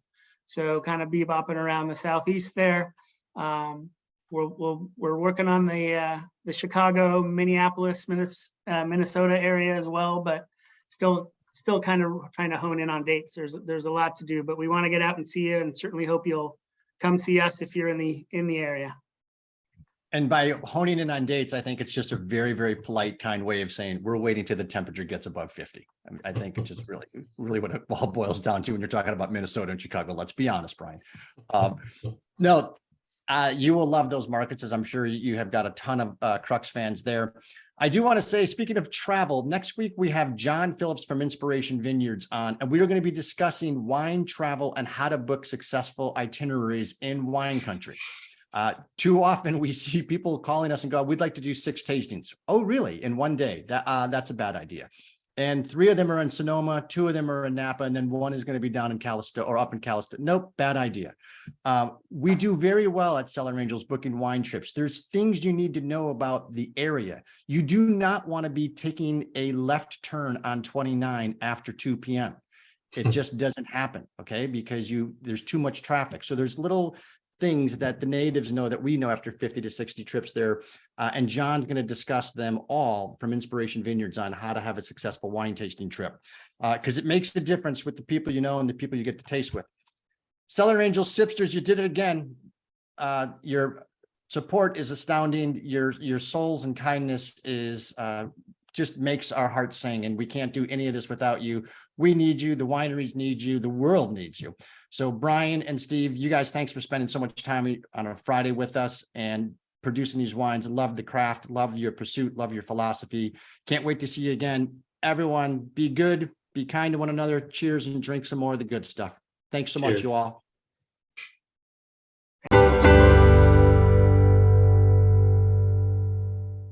So kind of bebopping around the Southeast there. We're working on the Chicago, Minneapolis, Minnesota area as well, but still kind of trying to hone in on dates. There's a lot to do, but we want to get out and see you, and certainly hope you'll come see us if you're in the area. And by honing in on dates, I think it's just a very, very polite, kind way of saying we're waiting till the temperature gets above 50. I think it's just really what it all boils down to when you're talking about Minnesota and Chicago. Let's be honest, Brian. No, you will love those markets, as I'm sure you have got a ton of Crux fans there. I do want to say, speaking of travel, next week we have John Phillips from Inspiration Vineyards on, and we are going to be discussing wine travel and how to book successful itineraries in wine country. Too often we see people calling us and go, we'd like to do 6 tastings. Oh, really? In one day? That's a bad idea. And 3 of them are in Sonoma, 2 of them are in Napa, and then 1 is going to be down in Calisto or up in Calisto. Nope, bad idea. We do very well at Cellar Angels booking wine trips. There's things you need to know about the area. You do not want to be taking a left turn on 29 after 2 p.m. It just doesn't happen, okay? Because there's too much traffic. So there's little things that the natives know that we know after 50 to 60 trips there. And John's going to discuss them all from Inspiration Vineyards on how to have a successful wine tasting trip, because it makes a difference with the people you know and the people you get to taste with. Cellar Angels Sipsters, you did it again. Your support is astounding. Your souls and kindness is just makes our hearts sing, and we can't do any of this without you. We need you. The wineries need you. The world needs you. So Brian and Steve, you guys, thanks for spending so much time on a Friday with us and producing these wines. Love the craft, love your pursuit, love your philosophy. Can't wait to see you again. Everyone, be good, be kind to one another. Cheers and drink some more of the good stuff. Thanks so much, you all.